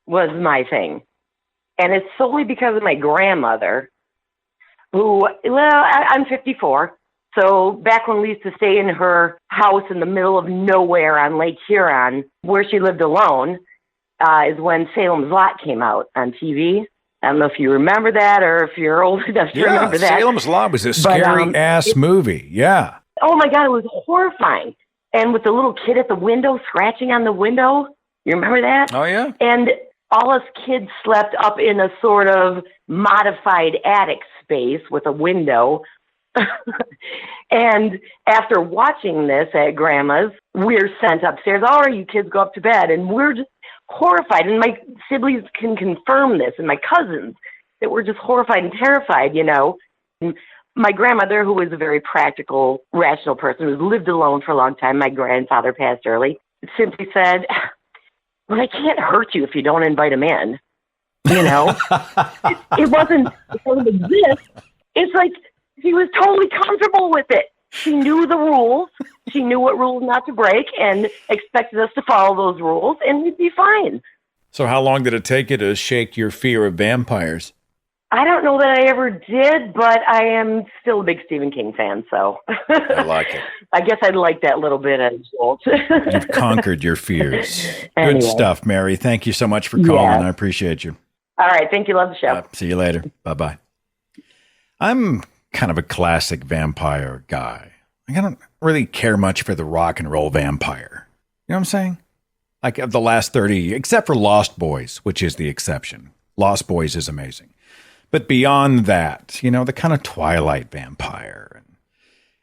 was my thing. And it's solely because of my grandmother, who, I'm 54. So back when we used to stay in her house in the middle of nowhere on Lake Huron, where she lived alone, is when Salem's Lot came out on TV. I don't know if you remember that or if you're old enough to remember that. Salem's Lot was a scary-ass movie. Yeah. Oh, my God, it was horrifying. And with the little kid at the window scratching on the window. You remember that? Oh, yeah. And all us kids slept up in a sort of modified attic space with a window. And after watching this at Grandma's, we're sent upstairs. All right, you kids go up to bed. And we're just horrified. And my siblings can confirm this, and my cousins, that we're just horrified and terrified, And my grandmother, who was a very practical, rational person, who's lived alone for a long time, my grandfather passed early, simply said, well, I can't hurt you if you don't invite him in. It doesn't exist. It's like she was totally comfortable with it. She knew the rules. She knew what rules not to break and expected us to follow those rules, and we'd be fine. So how long did it take you to shake your fear of vampires? I don't know that I ever did, but I am still a big Stephen King fan, so. I like it. I guess I'd like that little bit as well. You've conquered your fears. Anyway. Good stuff, Mary. Thank you so much for calling. I appreciate you. All right. Thank you. Love the show. See you later. Bye-bye. I'm kind of a classic vampire guy. I don't really care much for the rock and roll vampire. You know what I'm saying? Like of the last 30, except for Lost Boys, which is the exception. Lost Boys is amazing. But beyond that, the kind of Twilight vampire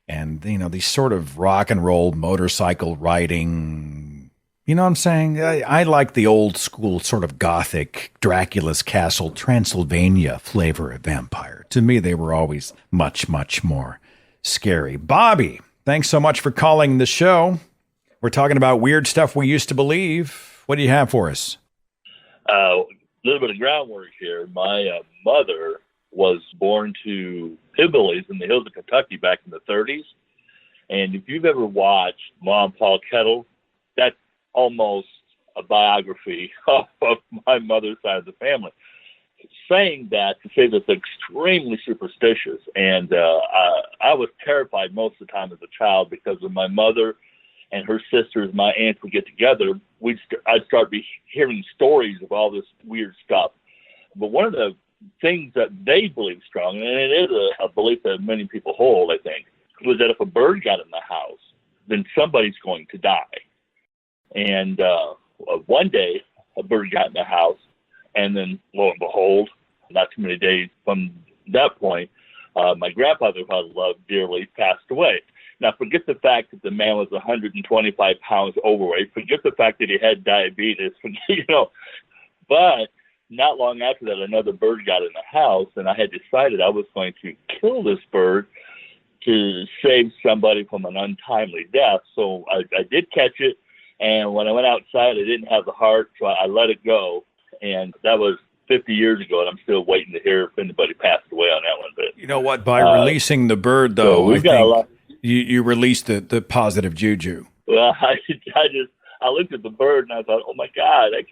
and these sort of rock and roll motorcycle riding, you know what I'm saying? I like the old school sort of gothic Dracula's Castle, Transylvania flavor of vampire. To me, they were always much, much more scary. Bobby, thanks so much for calling the show. We're talking about weird stuff we used to believe. What do you have for us? A little bit of groundwork here. My mother was born to hillbillies in the hills of Kentucky back in the 30s. And if you've ever watched Mom, Paul Kettle, that's almost a biography of my mother's side of the family. Saying that to say that's extremely superstitious. And I was terrified most of the time as a child because when my mother and her sisters, my aunts would get together, I'd start hearing stories of all this weird stuff. But one of the things that they believe strong, and it is a belief that many people hold, I think, was that if a bird got in the house, then somebody's going to die. And one day, a bird got in the house, and then, lo and behold, not too many days from that point, my grandfather, who I loved dearly, passed away. Now, forget the fact that the man was 125 pounds overweight. Forget the fact that he had diabetes. But not long after that, another bird got in the house, and I had decided I was going to kill this bird to save somebody from an untimely death. So I did catch it, and when I went outside, I didn't have the heart, so I let it go. And that was 50 years ago, and I'm still waiting to hear if anybody passed away on that one. But you know what? By releasing the bird, though, I think you released the positive juju. Well, I looked at the bird and I thought, oh my God, I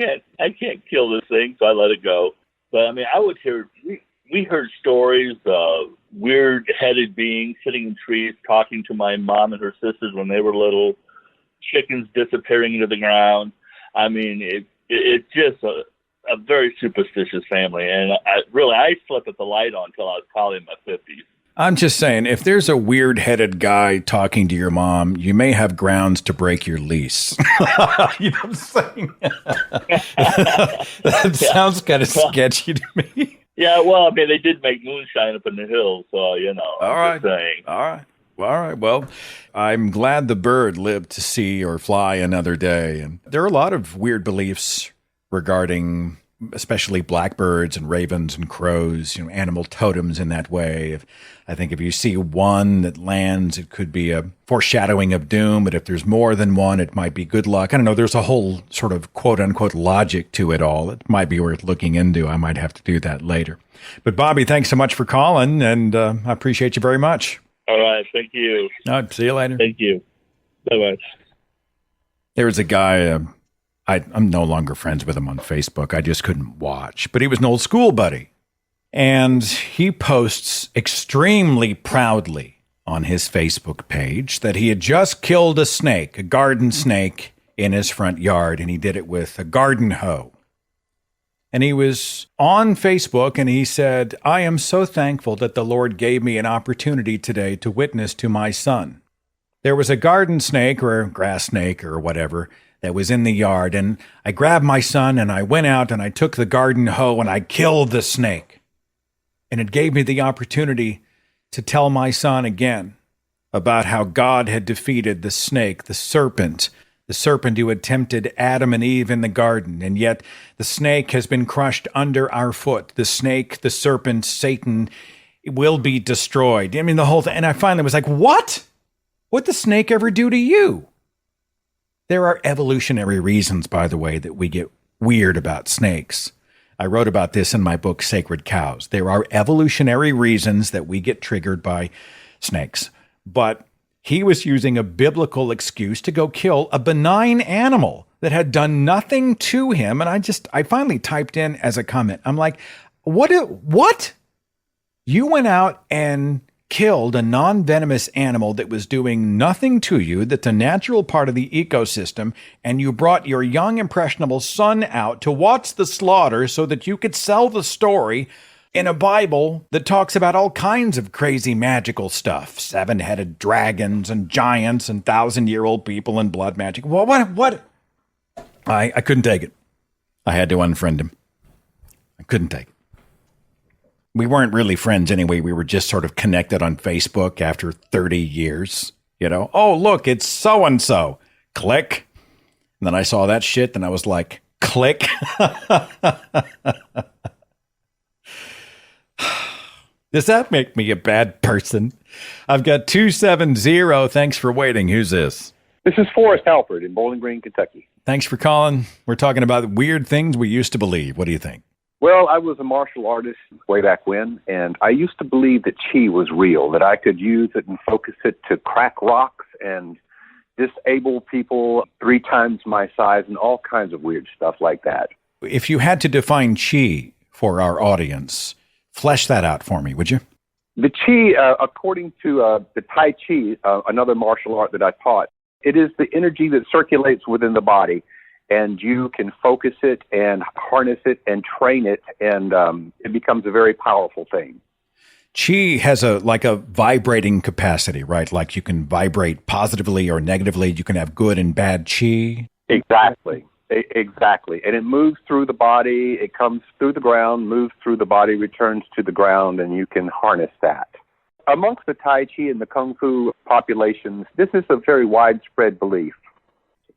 can't kill this thing, so I let it go. But I mean, we heard stories of weird-headed beings sitting in trees talking to my mom and her sisters when they were little, chickens disappearing into the ground. I mean, it's just a very superstitious family, and I slept with the light on until I was probably in my 50s. I'm just saying, if there's a weird-headed guy talking to your mom, you may have grounds to break your lease. You know what I'm saying? That sounds kind of sketchy to me. Yeah, well, I mean, they did make moonshine up in the hills, so, All right. Well, I'm glad the bird lived to see or fly another day. And there are a lot of weird beliefs regarding especially blackbirds and ravens and crows, animal totems in that way. I think if you see one that lands, it could be a foreshadowing of doom, but if there's more than one, it might be good luck. I don't know. There's a whole sort of quote unquote logic to it all. It might be worth looking into. I might have to do that later. But Bobby, thanks so much for calling, and I appreciate you very much. All right. Thank you. See you later. Thank you. Bye-bye. There was a guy, I'm no longer friends with him on Facebook. I just couldn't watch. But he was an old school buddy. And he posts extremely proudly on his Facebook page that he had just killed a snake, a garden snake, in his front yard. And he did it with a garden hoe. And he was on Facebook and he said, I am so thankful that the Lord gave me an opportunity today to witness to my son. There was a garden snake or a grass snake or whatever that was in the yard, and I grabbed my son and I went out and I took the garden hoe and I killed the snake. And it gave me the opportunity to tell my son again about how God had defeated the snake, the serpent who had tempted Adam and Eve in the garden. And yet the snake has been crushed under our foot. The snake, the serpent, Satan will be destroyed. I mean, the whole thing. And I finally was like, what? What'd the snake ever do to you? There are evolutionary reasons, by the way, that we get weird about snakes. I wrote about this in my book, Sacred Cows. There are evolutionary reasons that we get triggered by snakes. But he was using a biblical excuse to go kill a benign animal that had done nothing to him. And I finally typed in as a comment, I'm like, what? You went out and killed a non-venomous animal that was doing nothing to you, that's a natural part of the ecosystem, and you brought your young, impressionable son out to watch the slaughter so that you could sell the story in a Bible that talks about all kinds of crazy magical stuff, 7-headed dragons and giants and 1,000-year-old people and blood magic. What? I couldn't take it. I had to unfriend him. I couldn't take it. We weren't really friends anyway. We were just sort of connected on Facebook after 30 years. Oh, look, it's so-and-so. Click. And then I saw that shit, and I was like, click. Does that make me a bad person? I've got 270. Thanks for waiting. Who's this? This is Forrest Halford in Bowling Green, Kentucky. Thanks for calling. We're talking about weird things we used to believe. What do you think? Well, I was a martial artist way back when, and I used to believe that chi was real, that I could use it and focus it to crack rocks and disable people 3 times my size and all kinds of weird stuff like that. If you had to define chi for our audience, flesh that out for me, would you? The chi, according to the Tai Chi, another martial art that I taught, it is the energy that circulates within the body, and you can focus it and harness it and train it, and it becomes a very powerful thing. Chi has a vibrating capacity, right? Like you can vibrate positively or negatively. You can have good and bad chi. Exactly. Exactly. And it moves through the body. It comes through the ground, moves through the body, returns to the ground, and you can harness that. Amongst the Tai Chi and the Kung Fu populations, this is a very widespread belief.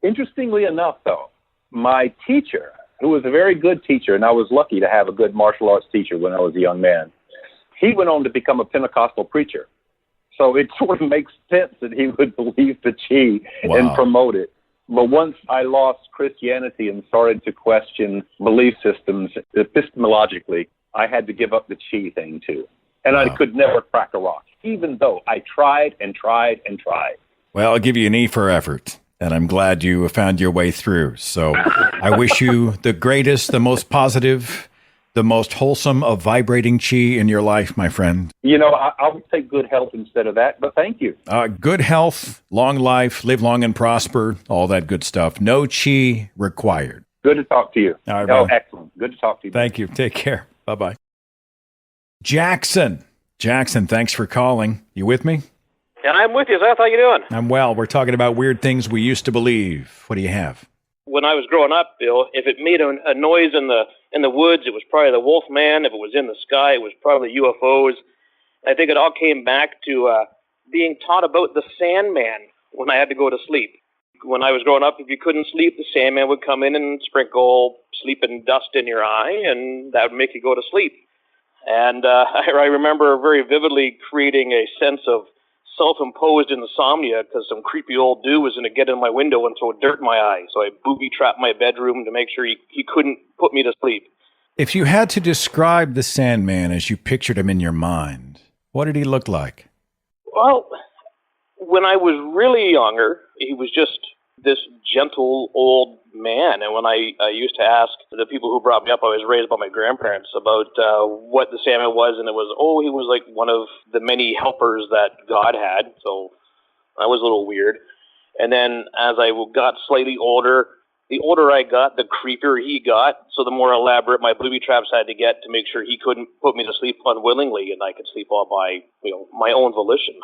Interestingly enough, though, my teacher, who was a very good teacher, and I was lucky to have a good martial arts teacher when I was a young man, he went on to become a Pentecostal preacher. So it sort of makes sense that he would believe the Chi and promote it. But once I lost Christianity and started to question belief systems epistemologically, I had to give up the Chi thing too. And I could never crack a rock, even though I tried and tried and tried. Well, I'll give you an E for effort, and I'm glad you found your way through. So I wish you the greatest, the most positive, the most wholesome of vibrating chi in your life, my friend. You know, I would take good health instead of that, but thank you. Good health, long life, live long and prosper, all that good stuff. No chi required. Good to talk to you. All right, excellent. Good to talk to you. Thank you. Take care. Bye-bye. Jackson, thanks for calling. You with me? Yeah, I'm with you, Seth. How you doing? I'm well. We're talking about weird things we used to believe. What do you have? When I was growing up, Bill, if it made a noise in the woods, it was probably the wolf man. If it was in the sky, it was probably UFOs. I think it all came back to being taught about the Sandman when I had to go to sleep. When I was growing up, if you couldn't sleep, the Sandman would come in and sprinkle sleeping dust in your eye, and that would make you go to sleep. And I remember very vividly creating a sense of self-imposed insomnia because some creepy old dude was going to get in my window and throw dirt in my eye. So I booby-trapped my bedroom to make sure he couldn't put me to sleep. If you had to describe the Sandman as you pictured him in your mind, what did he look like? Well, when I was really younger, he was just this gentle old man. And when I used to ask the people who brought me up, I was raised by my grandparents, about what the Sandman was, and it was, he was like one of the many helpers that God had. So that was a little weird. And then as I got slightly older, the older I got, the creepier he got. So the more elaborate my booby traps had to get to make sure he couldn't put me to sleep unwillingly, and I could sleep all by my own volition.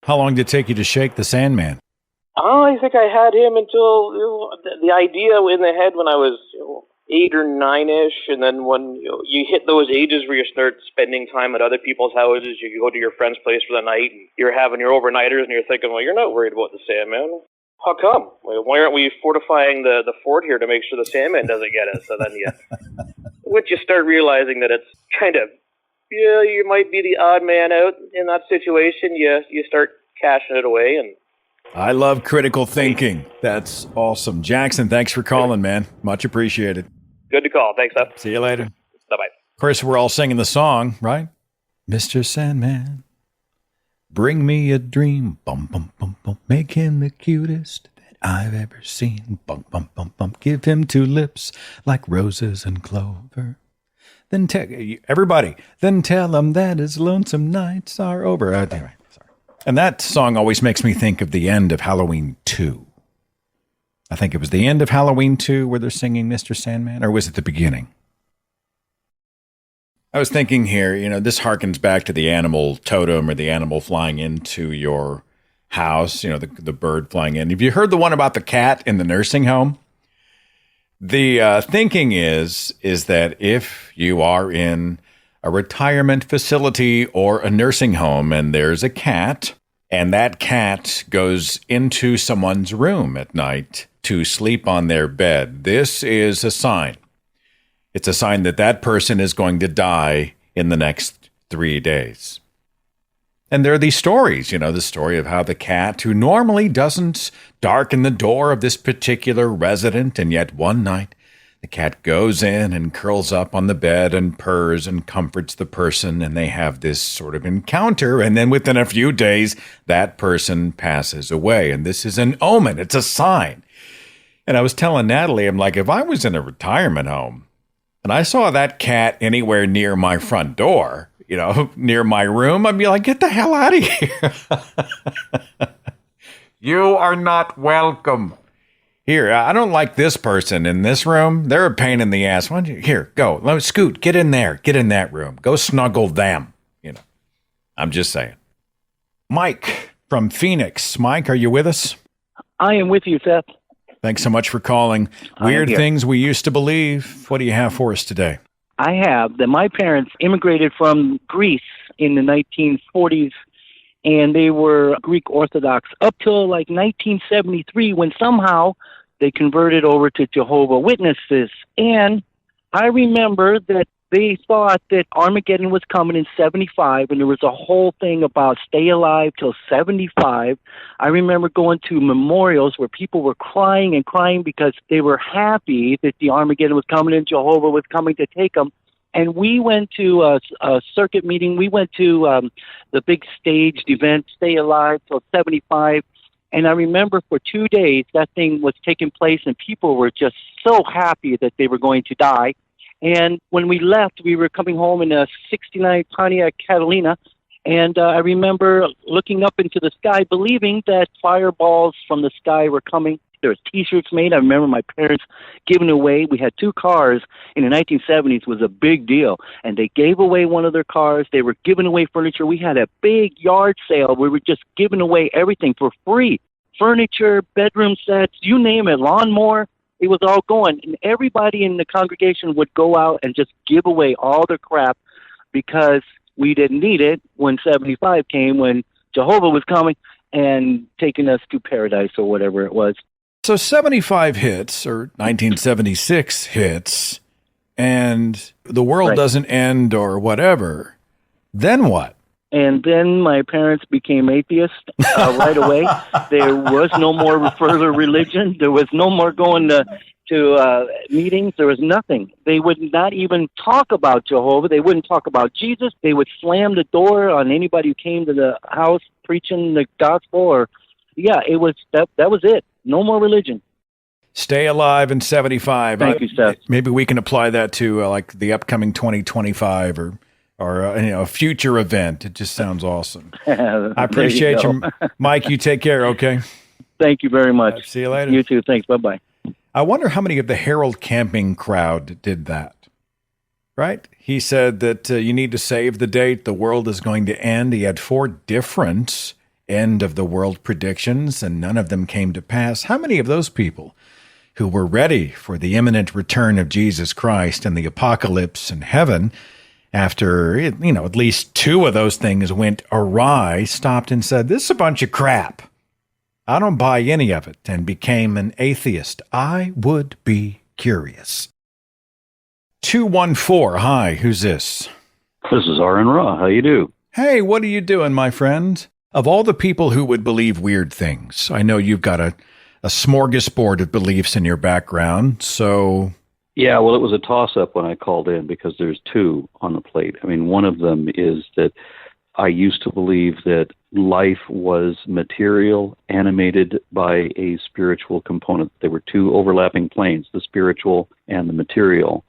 How long did it take you to shake the Sandman? I think I had him until the idea in the head when I was 8 or 9-ish, and then when you hit those ages where you start spending time at other people's houses, you go to your friend's place for the night, and you're having your overnighters, and you're thinking, well, you're not worried about the Sandman. How come? Why aren't we fortifying the fort here to make sure the Sandman doesn't get us? So then once you start realizing that it's kind of, you might be the odd man out in that situation, you start cashing it away. And I love critical thinking. That's awesome. Jackson, thanks for calling, man. Much appreciated. Good to call. Thanks, Seth. See you later. Bye-bye. Of course, we're all singing the song, right? Mr. Sandman, bring me a dream. Bum, bum, bum, bum. Make him the cutest that I've ever seen. Bum, bum, bum, bum. Give him 2 lips like roses and clover. Then everybody, then tell him that his lonesome nights are over. Anyway. And that song always makes me think of the end of Halloween 2. I think it was the end of Halloween 2 where they're singing Mr. Sandman, or was it the beginning? I was thinking here, this harkens back to the animal totem or the animal flying into your house, the bird flying in. Have you heard the one about the cat in the nursing home? The thinking is that if you are in a retirement facility or a nursing home and there's a cat, and that cat goes into someone's room at night to sleep on their bed, this is a sign. It's a sign that that person is going to die in the next 3 days. And there are these stories, the story of how the cat, who normally doesn't darken the door of this particular resident, and yet one night the cat goes in and curls up on the bed and purrs and comforts the person, and they have this sort of encounter, and then within a few days, that person passes away. And this is an omen. It's a sign. And I was telling Natalie, I'm like, if I was in a retirement home and I saw that cat anywhere near my front door, near my room, I'd be like, get the hell out of here. You are not welcome. Here, I don't like this person in this room. They're a pain in the ass. Why don't you, here, go. Let me scoot. Get in there. Get in that room. Go snuggle them. I'm just saying. Mike from Phoenix. Mike, are you with us? I am with you, Seth. Thanks so much for calling. Weird things we used to believe. What do you have for us today? I have that my parents immigrated from Greece in the 1940s, and they were Greek Orthodox up till like 1973 when somehow they converted over to Jehovah's Witnesses. And I remember that they thought that Armageddon was coming in 75, and there was a whole thing about stay alive till 75. I remember going to memorials where people were crying and crying because they were happy that the Armageddon was coming and Jehovah was coming to take them. And we went to a circuit meeting. We went to the big staged event, Stay Alive till 75. And I remember for 2 days that thing was taking place, and people were just so happy that they were going to die. And when we left, we were coming home in a 69 Pontiac Catalina, and I remember looking up into the sky, believing that fireballs from the sky were coming. There was T-shirts made. I remember my parents giving away. We had 2 cars in the 1970s. Was a big deal, and they gave away one of their cars. They were giving away furniture. We had a big yard sale. We were just giving away everything for free. Furniture, bedroom sets, you name it, lawnmower. It was all going, and everybody in the congregation would go out and just give away all their crap because we didn't need it when 75 came, when Jehovah was coming and taking us to paradise or whatever it was. So 75 hits, or 1976 hits, and the world doesn't end or whatever. Then what? And then my parents became atheists right away. There was no more further religion. There was no more going to meetings. There was nothing. They would not even talk about Jehovah. They wouldn't talk about Jesus. They would slam the door on anybody who came to the house preaching the gospel. It was that was it. No more religion. Stay alive in 75. Thank you, Seth. Maybe we can apply that to like the upcoming 2025 or a future event. It just sounds awesome. I appreciate you, Mike. You take care, okay? Thank you very much. See you later. You too. Thanks. Bye-bye. I wonder how many of the Harold Camping crowd did that, right? He said that you need to save the date. The world is going to end. He had 4 different end-of-the-world predictions, and none of them came to pass. How many of those people who were ready for the imminent return of Jesus Christ and the apocalypse and heaven, after, at least 2 of those things went awry, stopped and said, this is a bunch of crap. I don't buy any of it, and became an atheist? I would be curious. 214, hi, who's this? This is R and Raw. How you do? Hey, what are you doing, my friend? Of all the people who would believe weird things, I know you've got a smorgasbord of beliefs in your background, so... Yeah, well, it was a toss-up when I called in because there's 2 on the plate. I mean, one of them is that I used to believe that life was material, animated by a spiritual component. There were 2 overlapping planes, the spiritual and the material,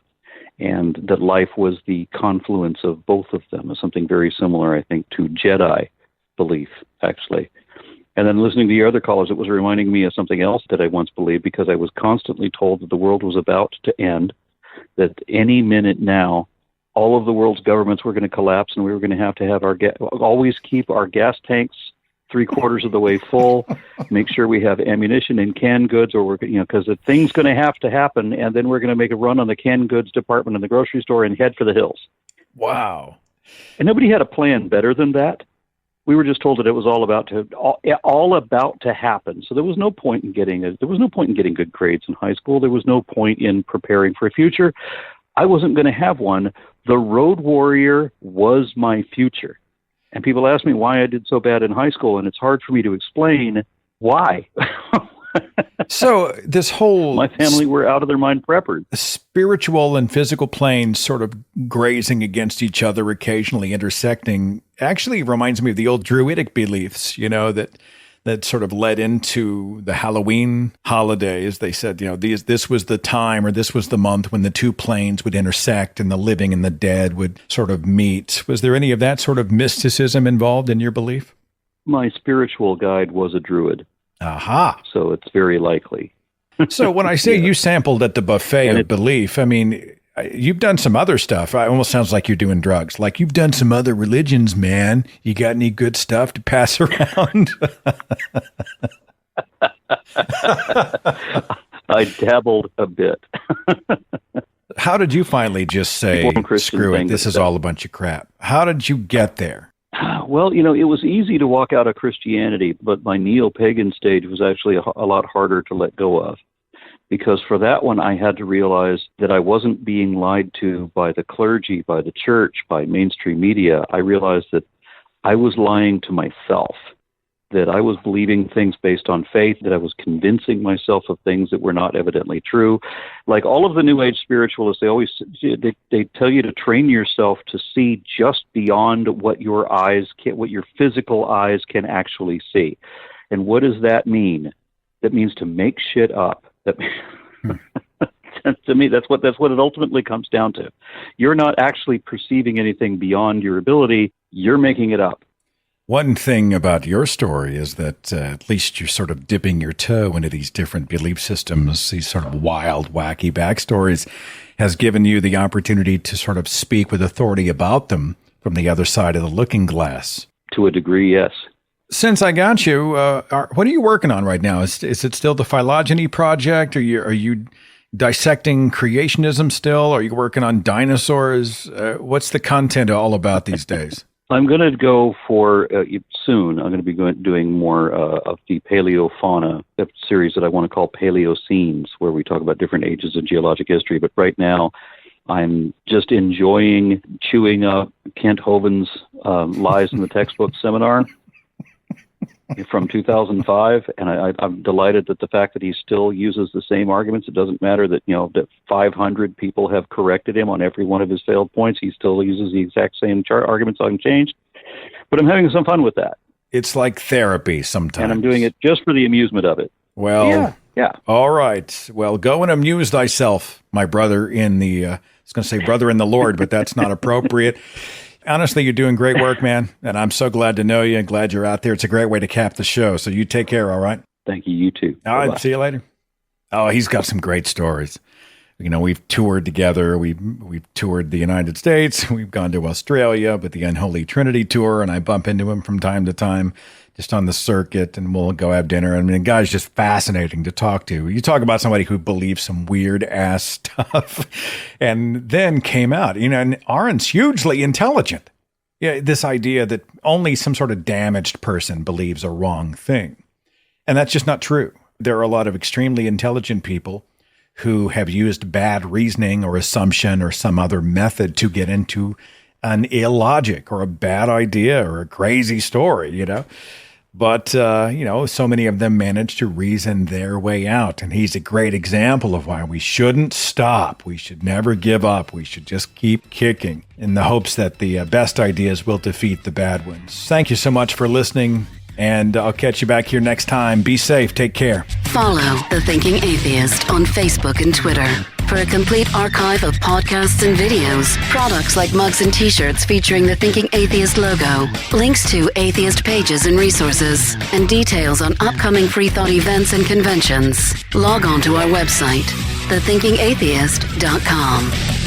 and that life was the confluence of both of them, something very similar, I think, to Jedi belief, actually. And then listening to your other callers, it was reminding me of something else that I once believed, because I was constantly told that the world was about to end, that any minute now, all of the world's governments were going to collapse, and we were going to have our always keep our gas tanks 3/4 of the way full, make sure we have ammunition and canned goods, or because the thing's going to have to happen, and then we're going to make a run on the canned goods department in the grocery store and head for the hills. Wow. And nobody had a plan better than that. We were just told that it was all about to happen. So there was no point in getting good grades in high school. There was no point in preparing for a future. I wasn't going to have one. The road warrior was my future. And people ask me why I did so bad in high school, and it's hard for me to explain why. So this whole... My family were out of their mind preppers. Spiritual and physical planes sort of grazing against each other, occasionally intersecting, actually reminds me of the old Druidic beliefs, that sort of led into the Halloween holidays. They said, this was the time or this was the month when the two planes would intersect and the living and the dead would sort of meet. Was there any of that sort of mysticism involved in your belief? My spiritual guide was a Druid. Aha. So it's very likely. So when I say you sampled at the buffet of belief, I mean, you've done some other stuff. It almost sounds like you're doing drugs. Like you've done some other religions, man. You got any good stuff to pass around? I dabbled a bit. How did you finally just say, screw it, this is all a bunch of crap? How did you get there? Well, it was easy to walk out of Christianity, but my neo-pagan stage was actually a lot harder to let go of. Because for that one, I had to realize that I wasn't being lied to by the clergy, by the church, by mainstream media. I realized that I was lying to myself, that I was believing things based on faith, that I was convincing myself of things that were not evidently true. Like all of the New Age spiritualists, they tell you to train yourself to see just beyond what your physical eyes can actually see. And what does that mean? That means to make shit up. To me, that's what it ultimately comes down to. You're not actually perceiving anything beyond your ability. You're making it up. One thing about your story is that at least you're sort of dipping your toe into these different belief systems, these sort of wild, wacky backstories, has given you the opportunity to sort of speak with authority about them from the other side of the looking glass. To a degree, yes. Since I got you, what are you working on right now? Is it still the phylogeny project? Are you dissecting creationism still? Are you working on dinosaurs? What's the content all about these days? I'm going to go for soon. I'm going to be doing more of the paleofauna series that I want to call Paleocenes, where we talk about different ages of geologic history. But right now, I'm just enjoying chewing up Kent Hovind's Lies in the Textbook seminar from 2005, and I'm delighted that the fact that he still uses the same arguments. It doesn't matter that that 500 people have corrected him on every one of his failed points. He still uses the exact same arguments unchanged. But I'm having some fun with that. It's like therapy sometimes, and I'm doing it just for the amusement of it. Well, yeah. All right. Well, go and amuse thyself, my brother in the. I was going to say brother in the Lord, but that's not appropriate. Honestly, you're doing great work, man, and I'm so glad to know you and glad you're out there. It's a great way to cap the show, so you take care, all right? Thank you. You too. All right, see you later. Oh, he's got some great stories. We've toured together. We've toured the United States. We've gone to Australia, but the Unholy Trinity tour, and I bump into him from time to time just on the circuit, and we'll go have dinner. I mean, the guy's just fascinating to talk to. You talk about somebody who believes some weird-ass stuff and then came out. And Aaron's hugely intelligent. Yeah, this idea that only some sort of damaged person believes a wrong thing. And that's just not true. There are a lot of extremely intelligent people who have used bad reasoning or assumption or some other method to get into an illogic or a bad idea or a crazy story, But, so many of them manage to reason their way out. And he's a great example of why we shouldn't stop. We should never give up. We should just keep kicking in the hopes that the best ideas will defeat the bad ones. Thank you so much for listening. And I'll catch you back here next time. Be safe. Take care. Follow The Thinking Atheist on Facebook and Twitter. For a complete archive of podcasts and videos, products like mugs and t-shirts featuring the Thinking Atheist logo, links to atheist pages and resources, and details on upcoming Free Thought events and conventions, log on to our website, thethinkingatheist.com.